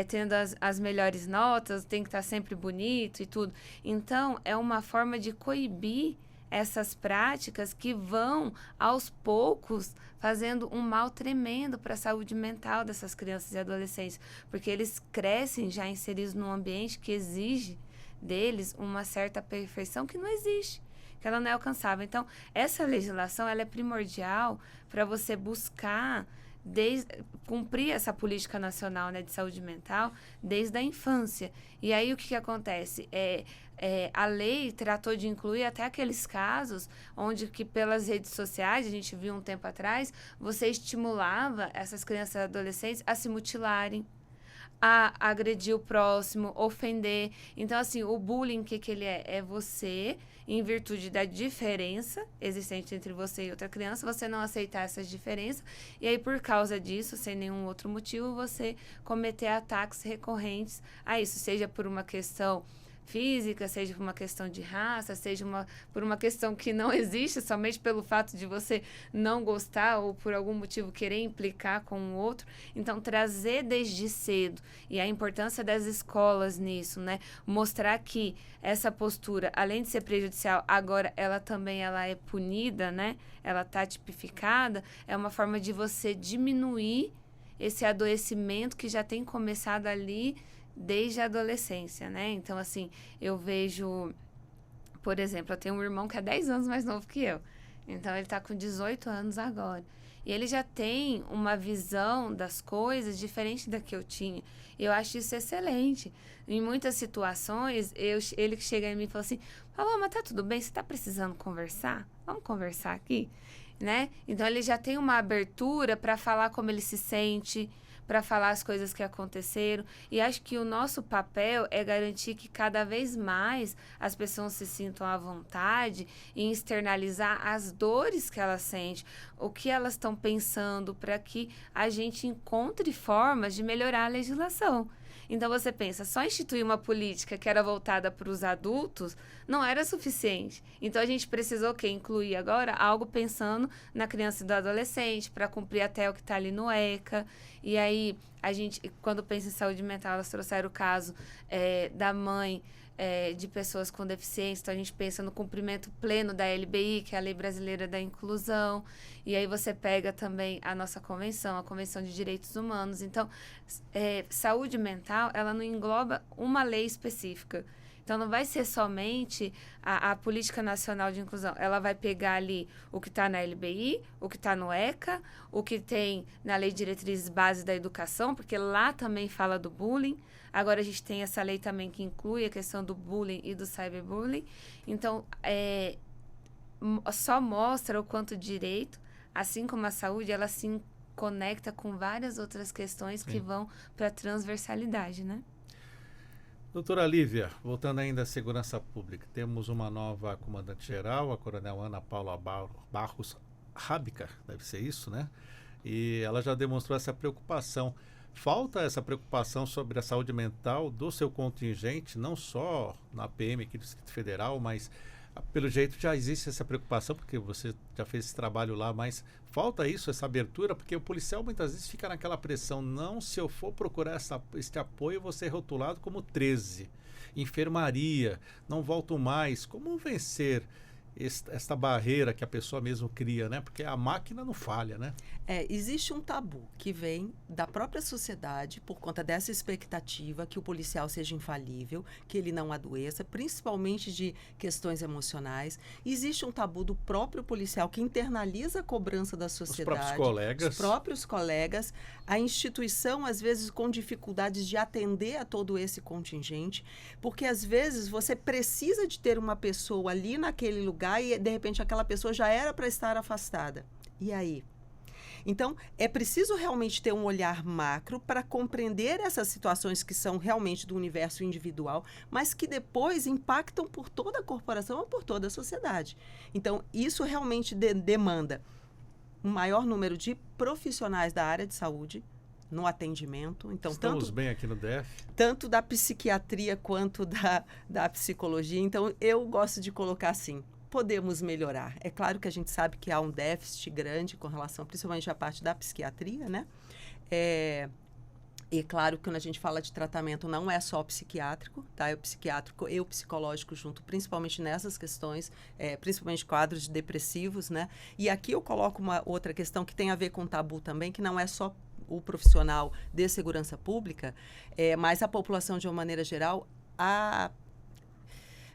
tendo as melhores notas, tem que estar sempre bonito e tudo. Então, é uma forma de coibir essas práticas que vão, aos poucos, fazendo um mal tremendo para a saúde mental dessas crianças e adolescentes, porque eles crescem já inseridos num ambiente que exige deles uma certa perfeição que não existe, que ela não é alcançável. Então, essa legislação ela é primordial para você buscar cumprir essa política nacional, né, de saúde mental desde a infância. E aí o que acontece? A lei tratou de incluir até aqueles casos onde que pelas redes sociais, a gente viu um tempo atrás, você estimulava essas crianças e adolescentes a se mutilarem, a agredir o próximo, ofender. Então, assim, o bullying, o que ele é? É você, em virtude da diferença existente entre você e outra criança, você não aceitar essas diferenças, e aí, por causa disso, sem nenhum outro motivo, você cometer ataques recorrentes a isso, seja por uma questão física, seja por uma questão de raça, seja por uma questão que não existe, somente pelo fato de você não gostar ou por algum motivo querer implicar com o outro. Então, trazer desde cedo, e a importância das escolas nisso, né? Mostrar que essa postura, além de ser prejudicial, agora ela também é punida, né? Ela está tipificada, é uma forma de você diminuir esse adoecimento que já tem começado ali desde a adolescência, né? Então, assim, eu vejo, por exemplo, eu tenho um irmão que é 10 anos mais novo que eu. Então, ele está com 18 anos agora. E ele já tem uma visão das coisas diferente da que eu tinha. Eu acho isso excelente. Em muitas situações, ele que chega em mim e fala assim, Paloma, tá tudo bem? Você está precisando conversar? Vamos conversar aqui? Né? Então, ele já tem uma abertura para falar como ele se sente, para falar as coisas que aconteceram. E acho que o nosso papel é garantir que cada vez mais as pessoas se sintam à vontade em externalizar as dores que elas sentem, o que elas estão pensando, para que a gente encontre formas de melhorar a legislação. Então, você pensa, só instituir uma política que era voltada para os adultos não era suficiente. Então, a gente precisou incluir agora algo pensando na criança e do adolescente, para cumprir até o que está ali no ECA. E aí, a gente, quando pensa em saúde mental, elas trouxeram o caso da mãe de pessoas com deficiência. Então, a gente pensa no cumprimento pleno da LBI, que é a Lei Brasileira da Inclusão. E aí você pega também a nossa convenção, a Convenção de Direitos Humanos. Então, saúde mental, ela não engloba uma lei específica. Então, não vai ser somente a Política Nacional de Inclusão. Ela vai pegar ali o que está na LBI, o que está no ECA, o que tem na Lei de Diretrizes Básicas da Educação, porque lá também fala do bullying. Agora, a gente tem essa lei também que inclui a questão do bullying e do cyberbullying. Então, só mostra o quanto o direito, assim como a saúde, ela se conecta com várias outras questões que vão para a transversalidade, né? Doutora Lívia, voltando ainda à segurança pública, temos uma nova comandante-geral, a coronel Ana Paula Barros Rábica, deve ser isso, né? E ela já demonstrou essa preocupação. Falta essa preocupação sobre a saúde mental do seu contingente, não só na PM aqui do Distrito Federal, mas pelo jeito já existe essa preocupação, porque você já fez esse trabalho lá, mas falta isso, essa abertura, porque o policial muitas vezes fica naquela pressão, não, se eu for procurar este apoio, eu vou ser rotulado como 13, enfermaria, não volto mais. Como vencer esta barreira que a pessoa mesmo cria, né? Porque a máquina não falha, né? Existe um tabu que vem da própria sociedade por conta dessa expectativa que o policial seja infalível, que ele não adoeça, principalmente de questões emocionais. Existe um tabu do próprio policial que internaliza a cobrança da sociedade. Os próprios colegas. A instituição, às vezes, com dificuldades de atender a todo esse contingente, porque, às vezes, você precisa de ter uma pessoa ali naquele lugar e, de repente, aquela pessoa já era para estar afastada. E aí? Então, é preciso realmente ter um olhar macro para compreender essas situações que são realmente do universo individual, mas que depois impactam por toda a corporação ou por toda a sociedade. Então, isso realmente demanda um maior número de profissionais da área de saúde no atendimento. Então, estamos bem aqui no DF. Tanto da psiquiatria quanto da psicologia. Então, eu gosto de colocar assim, podemos melhorar. É claro que a gente sabe que há um déficit grande com relação, principalmente à parte da psiquiatria, né? E claro que quando a gente fala de tratamento não é só psiquiátrico, tá? É o psiquiátrico e o psicológico junto, principalmente nessas questões, principalmente quadros depressivos, né? E aqui eu coloco uma outra questão que tem a ver com tabu também, que não é só o profissional de segurança pública, mas a população de uma maneira geral,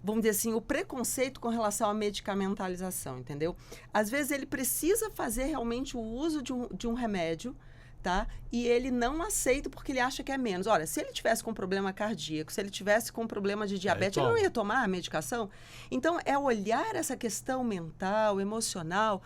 vamos dizer assim, o preconceito com relação à medicamentalização, entendeu? Às vezes ele precisa fazer realmente o uso de um remédio, tá? E ele não aceita porque ele acha que é menos. Olha, se ele tivesse com problema cardíaco, se ele tivesse com problema de diabetes, ele não ia tomar a medicação? Então, é olhar essa questão mental, emocional,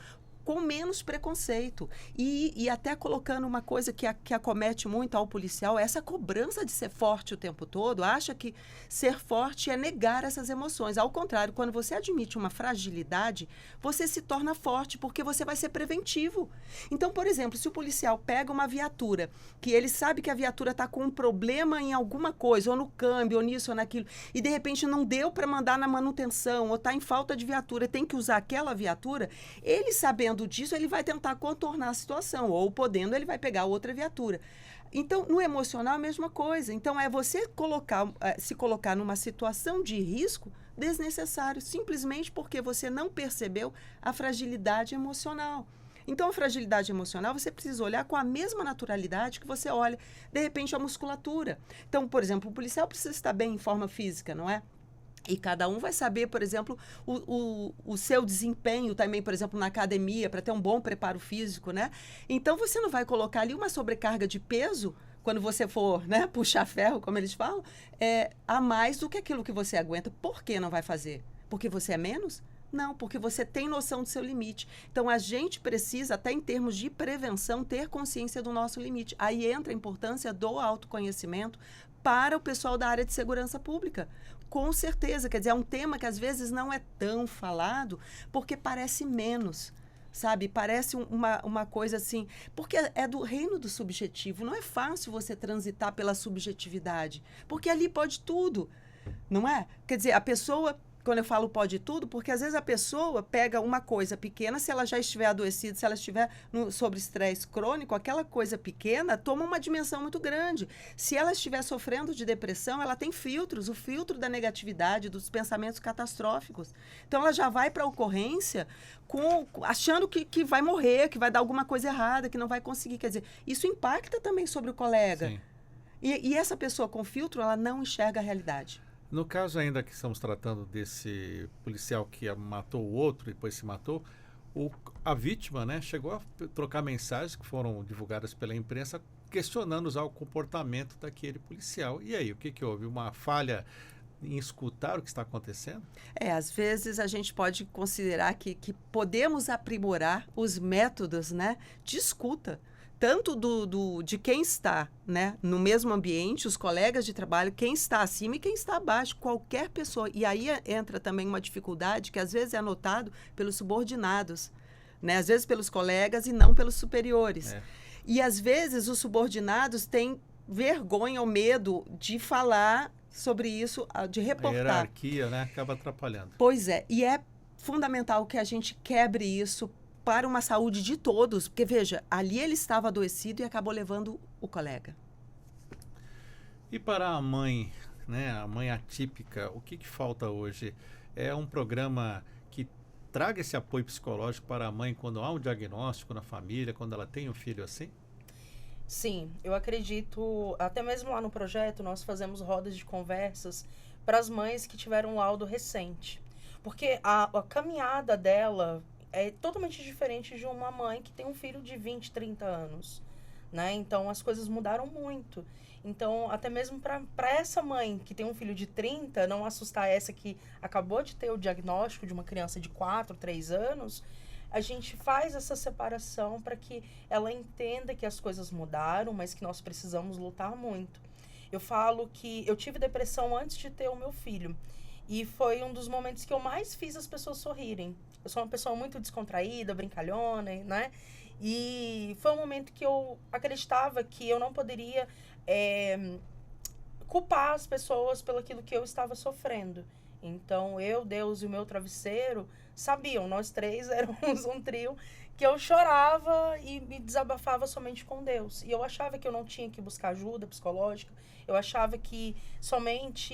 com menos preconceito. E até colocando uma coisa que acomete muito ao policial, essa cobrança de ser forte o tempo todo, acha que ser forte é negar essas emoções. Ao contrário, quando você admite uma fragilidade, você se torna forte, porque você vai ser preventivo. Então, por exemplo, se o policial pega uma viatura, que ele sabe que a viatura está com um problema em alguma coisa, ou no câmbio, ou nisso, ou naquilo, e de repente não deu para mandar na manutenção, ou está em falta de viatura, tem que usar aquela viatura, ele sabendo disso, ele vai tentar contornar a situação, ou podendo, ele vai pegar outra viatura. Então, no emocional, a mesma coisa. Então, é você se colocar numa situação de risco desnecessário, simplesmente porque você não percebeu a fragilidade emocional. Então, a fragilidade emocional, você precisa olhar com a mesma naturalidade que você olha, de repente, a musculatura. Então, por exemplo, o policial precisa estar bem em forma física, não é? E cada um vai saber, por exemplo, o seu desempenho também, por exemplo, na academia, para ter um bom preparo físico, né? Então, você não vai colocar ali uma sobrecarga de peso, quando você for, né, puxar ferro, como eles falam, a mais do que aquilo que você aguenta. Por que não vai fazer? Porque você é menos? Não, porque você tem noção do seu limite. Então, a gente precisa, até em termos de prevenção, ter consciência do nosso limite. Aí entra a importância do autoconhecimento para o pessoal da área de segurança pública. Com certeza, quer dizer, é um tema que às vezes não é tão falado, porque parece menos, sabe? Parece uma coisa assim, porque é do reino do subjetivo. Não é fácil você transitar pela subjetividade, porque ali pode tudo, não é? Quer dizer, a pessoa... Quando eu falo pode tudo, porque às vezes a pessoa pega uma coisa pequena, se ela já estiver adoecida, se ela estiver sob estresse crônico, aquela coisa pequena toma uma dimensão muito grande. Se ela estiver sofrendo de depressão, ela tem filtros, o filtro da negatividade, dos pensamentos catastróficos. Então, ela já vai para a ocorrência achando que vai morrer, que vai dar alguma coisa errada, que não vai conseguir. Quer dizer, isso impacta também sobre o colega. Sim. E essa pessoa com filtro, ela não enxerga a realidade. No caso ainda que estamos tratando desse policial que matou o outro e depois se matou, a vítima, né, chegou a trocar mensagens que foram divulgadas pela imprensa questionando já o comportamento daquele policial. E aí, o que houve? Uma falha em escutar o que está acontecendo? Às vezes a gente pode considerar que podemos aprimorar os métodos, né, de escuta. Tanto de quem está, né, no mesmo ambiente, os colegas de trabalho, quem está acima e quem está abaixo, qualquer pessoa. E aí entra também uma dificuldade que às vezes é notado pelos subordinados, né, às vezes pelos colegas e não pelos superiores. E às vezes os subordinados têm vergonha ou medo de falar sobre isso, de reportar. A hierarquia, né, acaba atrapalhando. Pois é, e é fundamental que a gente quebre isso para uma saúde de todos, porque veja, ali ele estava adoecido e acabou levando o colega. E para a mãe, né, a mãe atípica, o que falta hoje? É um programa que traga esse apoio psicológico para a mãe quando há um diagnóstico na família, quando ela tem um filho assim? Sim, eu acredito, até mesmo lá no projeto, nós fazemos rodas de conversas para as mães que tiveram um laudo recente. Porque a caminhada dela é totalmente diferente de uma mãe que tem um filho de 20, 30 anos, né? Então, as coisas mudaram muito. Então, até mesmo para essa mãe que tem um filho de 30, não assustar essa que acabou de ter o diagnóstico de uma criança de 4, 3 anos, a gente faz essa separação para que ela entenda que as coisas mudaram, mas que nós precisamos lutar muito. Eu falo que eu tive depressão antes de ter o meu filho. E foi um dos momentos que eu mais fiz as pessoas sorrirem. Eu sou uma pessoa muito descontraída, brincalhona, né? E foi um momento que eu acreditava que eu não poderia culpar as pessoas pelo aquilo que eu estava sofrendo. Então, eu, Deus e o meu travesseiro sabiam, nós três éramos um trio, que eu chorava e me desabafava somente com Deus. E eu achava que eu não tinha que buscar ajuda psicológica, eu achava que somente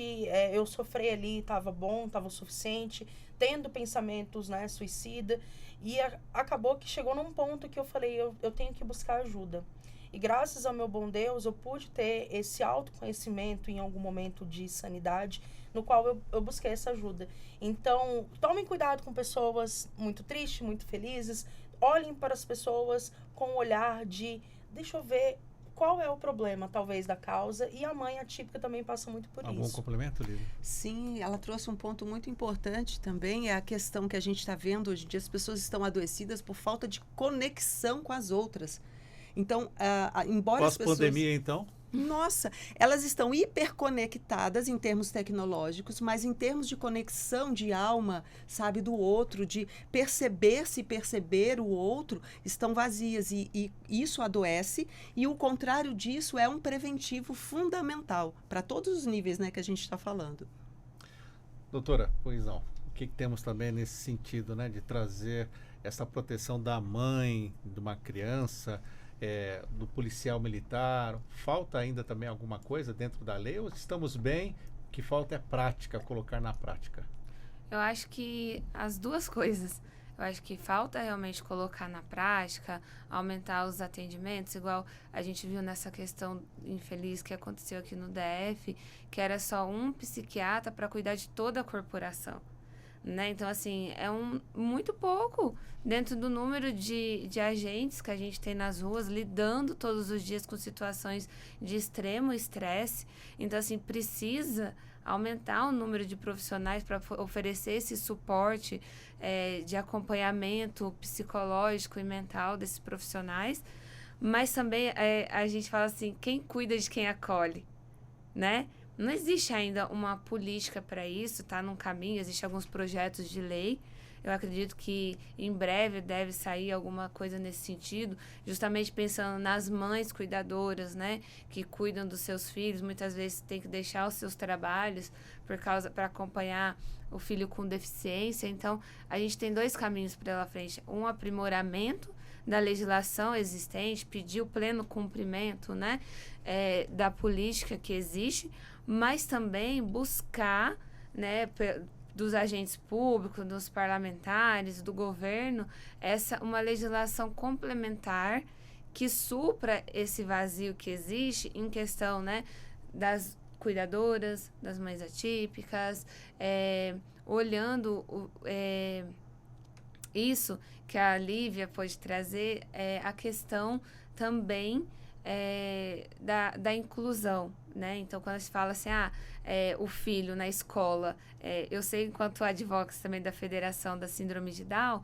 eu sofrer ali estava bom, estava o suficiente, tendo pensamentos, né, suicida. E acabou que chegou num ponto que eu falei, eu tenho que buscar ajuda. E graças ao meu bom Deus, eu pude ter esse autoconhecimento em algum momento de sanidade, no qual eu busquei essa ajuda. Então, tomem cuidado com pessoas muito tristes, muito felizes. Olhem para as pessoas com o olhar de, deixa eu ver qual é o problema, talvez, da causa. E a mãe atípica também passa muito por isso. Algum complemento, Lívia? Sim, ela trouxe um ponto muito importante também, é a questão que a gente está vendo hoje em dia, as pessoas estão adoecidas por falta de conexão com as outras. Então, embora as pessoas... Pós-pandemia, então? Nossa, elas estão hiperconectadas em termos tecnológicos, mas em termos de conexão de alma, sabe, do outro, de perceber-se e perceber o outro, estão vazias e isso adoece. E o contrário disso é um preventivo fundamental para todos os níveis, né, que a gente está falando. Doutora, pois não. O que temos também nesse sentido, né, de trazer essa proteção da mãe, de uma criança... do policial militar, falta ainda também alguma coisa dentro da lei ou estamos bem? O que falta é prática, colocar na prática. Eu acho que as duas coisas. Eu acho que falta realmente colocar na prática, aumentar os atendimentos, igual a gente viu nessa questão infeliz que aconteceu aqui no DF, que era só um psiquiatra para cuidar de toda a corporação. Né? Então, assim, é muito pouco dentro do número de agentes que a gente tem nas ruas, lidando todos os dias com situações de extremo estresse. Então, assim, precisa aumentar o número de profissionais para oferecer esse suporte de acompanhamento psicológico e mental desses profissionais. Mas também a gente fala assim, quem cuida de quem acolhe, né? Não existe ainda uma política para isso, está num caminho, existem alguns projetos de lei. Eu acredito que em breve deve sair alguma coisa nesse sentido, justamente pensando nas mães cuidadoras, né, que cuidam dos seus filhos, muitas vezes tem que deixar os seus trabalhos para acompanhar o filho com deficiência. Então, a gente tem dois caminhos pela frente, um aprimoramento da legislação existente, pedir o pleno cumprimento, né, da política que existe, mas também buscar, né, dos agentes públicos, dos parlamentares, do governo, uma legislação complementar que supra esse vazio que existe em questão, né, das cuidadoras, das mães atípicas, olhando isso que a Lívia pode trazer, a questão também da inclusão, né? Então, quando se fala assim, o filho na escola, eu sei, enquanto advocacy também da Federação da Síndrome de Down,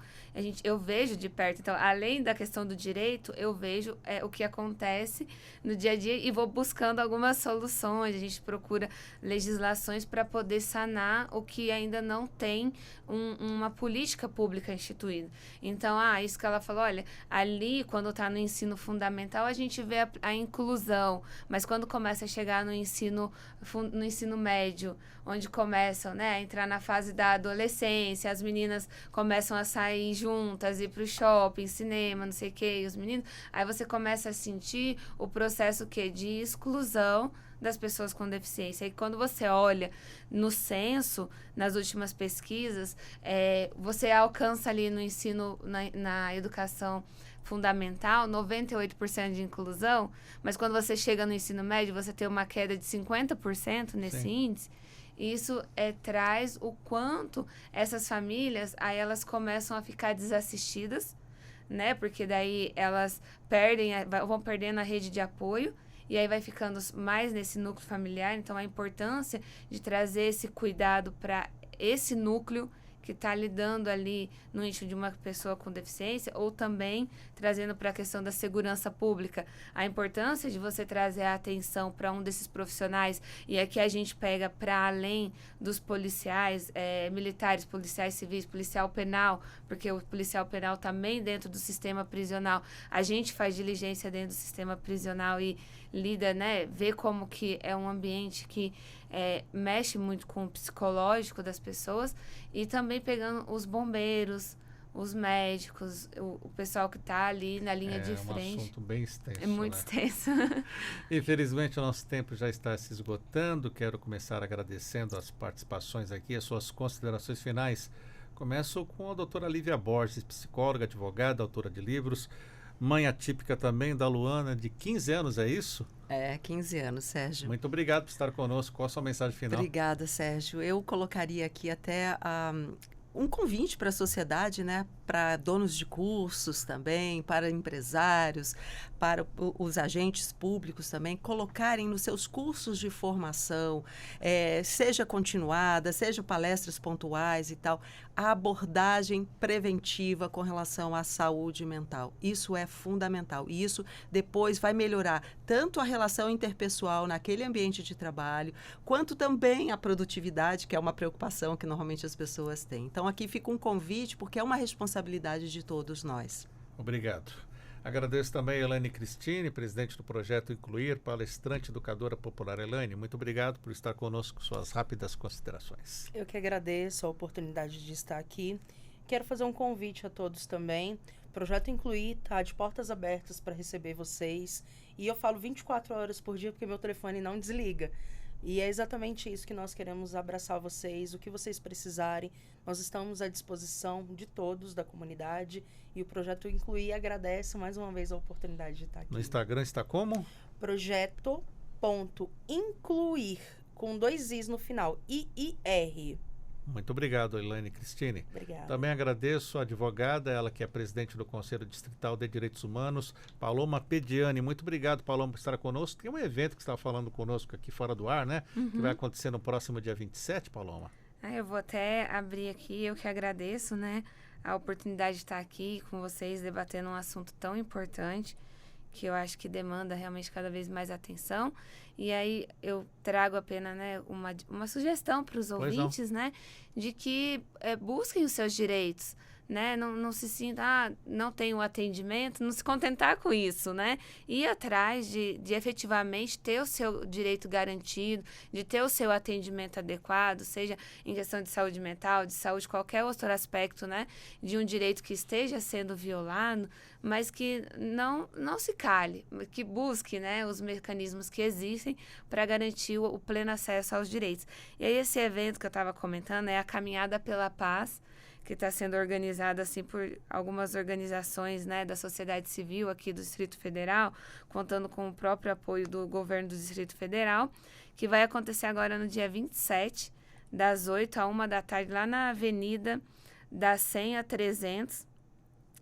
eu vejo de perto. Então, além da questão do direito, eu vejo o que acontece no dia a dia e vou buscando algumas soluções. A gente procura legislações para poder sanar o que ainda não tem uma política pública instituída. Então, isso que ela falou, olha, ali, quando está no ensino fundamental, a gente vê a inclusão, mas quando começa a chegar no ensino médio, onde começam, né, a entrar na fase da adolescência, as meninas começam a sair juntas, ir para o shopping, cinema, não sei o quê, e os meninos, aí você começa a sentir o processo de exclusão das pessoas com deficiência. E quando você olha no censo, nas últimas pesquisas, você alcança ali no ensino, na educação fundamental, 98% de inclusão, mas quando você chega no ensino médio, você tem uma queda de 50% nesse índice. Isso traz o quanto essas famílias, aí elas começam a ficar desassistidas, né? Porque daí elas vão perdendo a rede de apoio, e aí vai ficando mais nesse núcleo familiar. Então, a importância de trazer esse cuidado para esse núcleo que está lidando ali no nicho de uma pessoa com deficiência, ou também trazendo para a questão da segurança pública a importância de você trazer a atenção para um desses profissionais, e aqui a gente pega para além dos policiais, militares, policiais civis, policial penal, porque o policial penal também dentro do sistema prisional, a gente faz diligência dentro do sistema prisional e lida, né, vê como que é um ambiente que mexe muito com o psicológico das pessoas, e também pegando os bombeiros, os médicos, o pessoal que está ali na linha de frente. É um assunto bem extenso. É muito extenso. Infelizmente, o nosso tempo já está se esgotando. Quero começar agradecendo as participações aqui, as suas considerações finais. Começo com a doutora Lívia Borges, psicóloga, advogada, autora de livros, mãe atípica também da Luana, de 15 anos, é isso? 15 anos, Sérgio. Muito obrigado por estar conosco. Qual a sua mensagem final? Obrigada, Sérgio. Eu colocaria aqui até um convite para a sociedade, né? Para donos de cursos também, para empresários, para os agentes públicos também, colocarem nos seus cursos de formação, seja continuada, seja palestras pontuais e tal, a abordagem preventiva com relação à saúde mental. Isso é fundamental e isso depois vai melhorar tanto a relação interpessoal naquele ambiente de trabalho, quanto também a produtividade, que é uma preocupação que normalmente as pessoas têm. Então, aqui fica um convite, porque é uma responsabilidade de todos nós. Obrigado. Agradeço também a Elaine Cristine, presidente do Projeto Incluir, palestrante educadora popular. Elaine, muito obrigado por estar conosco, suas rápidas considerações. Eu que agradeço a oportunidade de estar aqui. Quero fazer um convite a todos também. O Projeto Incluir está de portas abertas para receber vocês. E eu falo 24 horas por dia porque meu telefone não desliga. E é exatamente isso que nós queremos, abraçar vocês, o que vocês precisarem. Nós estamos à disposição de todos da comunidade e o Projeto Incluir agradece mais uma vez a oportunidade de estar aqui. No Instagram está como? Projeto.incluir, com 2 Is no final, IIR. Muito obrigado, Elaine Cristine. Obrigada. Também agradeço a advogada, ela que é presidente do Conselho Distrital de Direitos Humanos, Paloma Pediani. Muito obrigado, Paloma, por estar conosco. Tem um evento que você está falando conosco aqui fora do ar, né? Que vai acontecer no próximo dia 27, Paloma. Eu vou até abrir aqui, eu que agradeço, né, a oportunidade de estar aqui com vocês, debatendo um assunto tão importante, que eu acho que demanda realmente cada vez mais atenção. E aí eu trago apenas, né, uma sugestão para os ouvintes, né, de que busquem os seus direitos, né, não se sinta, não tem o atendimento, não se contentar com isso, né, ir atrás de efetivamente ter o seu direito garantido, de ter o seu atendimento adequado, seja em questão de saúde mental, de saúde, qualquer outro aspecto, né, de um direito que esteja sendo violado, mas que não se cale, que busque, né, os mecanismos que existem para garantir o pleno acesso aos direitos. E aí esse evento que eu estava comentando é a Caminhada pela Paz, que está sendo organizada assim por algumas organizações, né, da sociedade civil aqui do Distrito Federal, contando com o próprio apoio do governo do Distrito Federal, que vai acontecer agora no dia 27, das 8 à 1 da tarde, lá na Avenida da 100 a 300,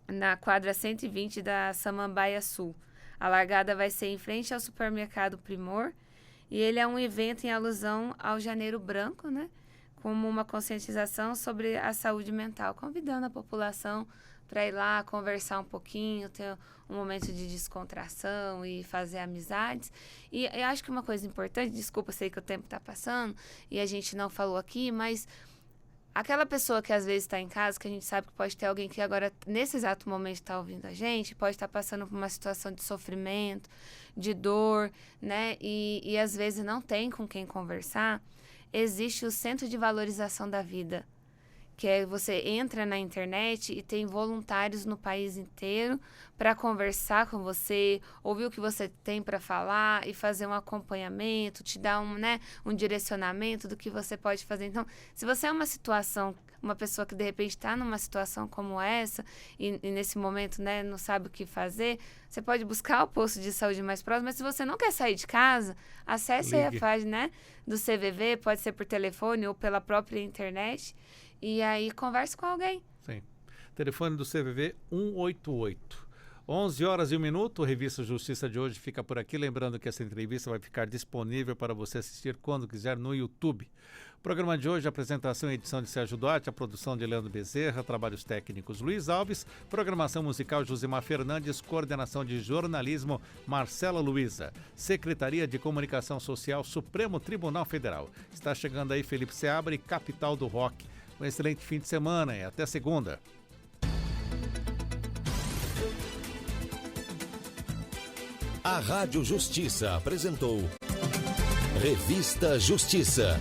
na quadra 120 da Samambaia Sul. A largada vai ser em frente ao supermercado Primor, e ele é um evento em alusão ao Janeiro Branco, né, como uma conscientização sobre a saúde mental, convidando a população para ir lá conversar um pouquinho, ter um momento de descontração e fazer amizades. E eu acho que uma coisa importante, desculpa, sei que o tempo está passando e a gente não falou aqui, mas aquela pessoa que às vezes está em casa, que a gente sabe que pode ter alguém que agora, nesse exato momento, está ouvindo a gente, pode estar passando por uma situação de sofrimento, de dor, né? E às vezes não tem com quem conversar. Existe o Centro de Valorização da Vida, que é você entra na internet e tem voluntários no país inteiro para conversar com você, ouvir o que você tem para falar e fazer um acompanhamento, te dar um direcionamento do que você pode fazer. Então, se você é uma pessoa que de repente está numa situação como essa e nesse momento, né, não sabe o que fazer, você pode buscar o posto de saúde mais próximo, mas se você não quer sair de casa, acesse aí a página, né, do CVV, pode ser por telefone ou pela própria internet, e aí converse com alguém. Sim. Telefone do CVV 188. 11h01. Revista Justiça de hoje fica por aqui. Lembrando que essa entrevista vai ficar disponível para você assistir quando quiser no YouTube. Programa de hoje, apresentação e edição de Sérgio Duarte, a produção de Leandro Bezerra, trabalhos técnicos Luiz Alves, programação musical Josimar Fernandes, coordenação de jornalismo Marcela Luiza, Secretaria de Comunicação Social, Supremo Tribunal Federal. Está chegando aí Felipe Seabra e Capital do Rock. Um excelente fim de semana e até segunda. A Rádio Justiça apresentou Revista Justiça.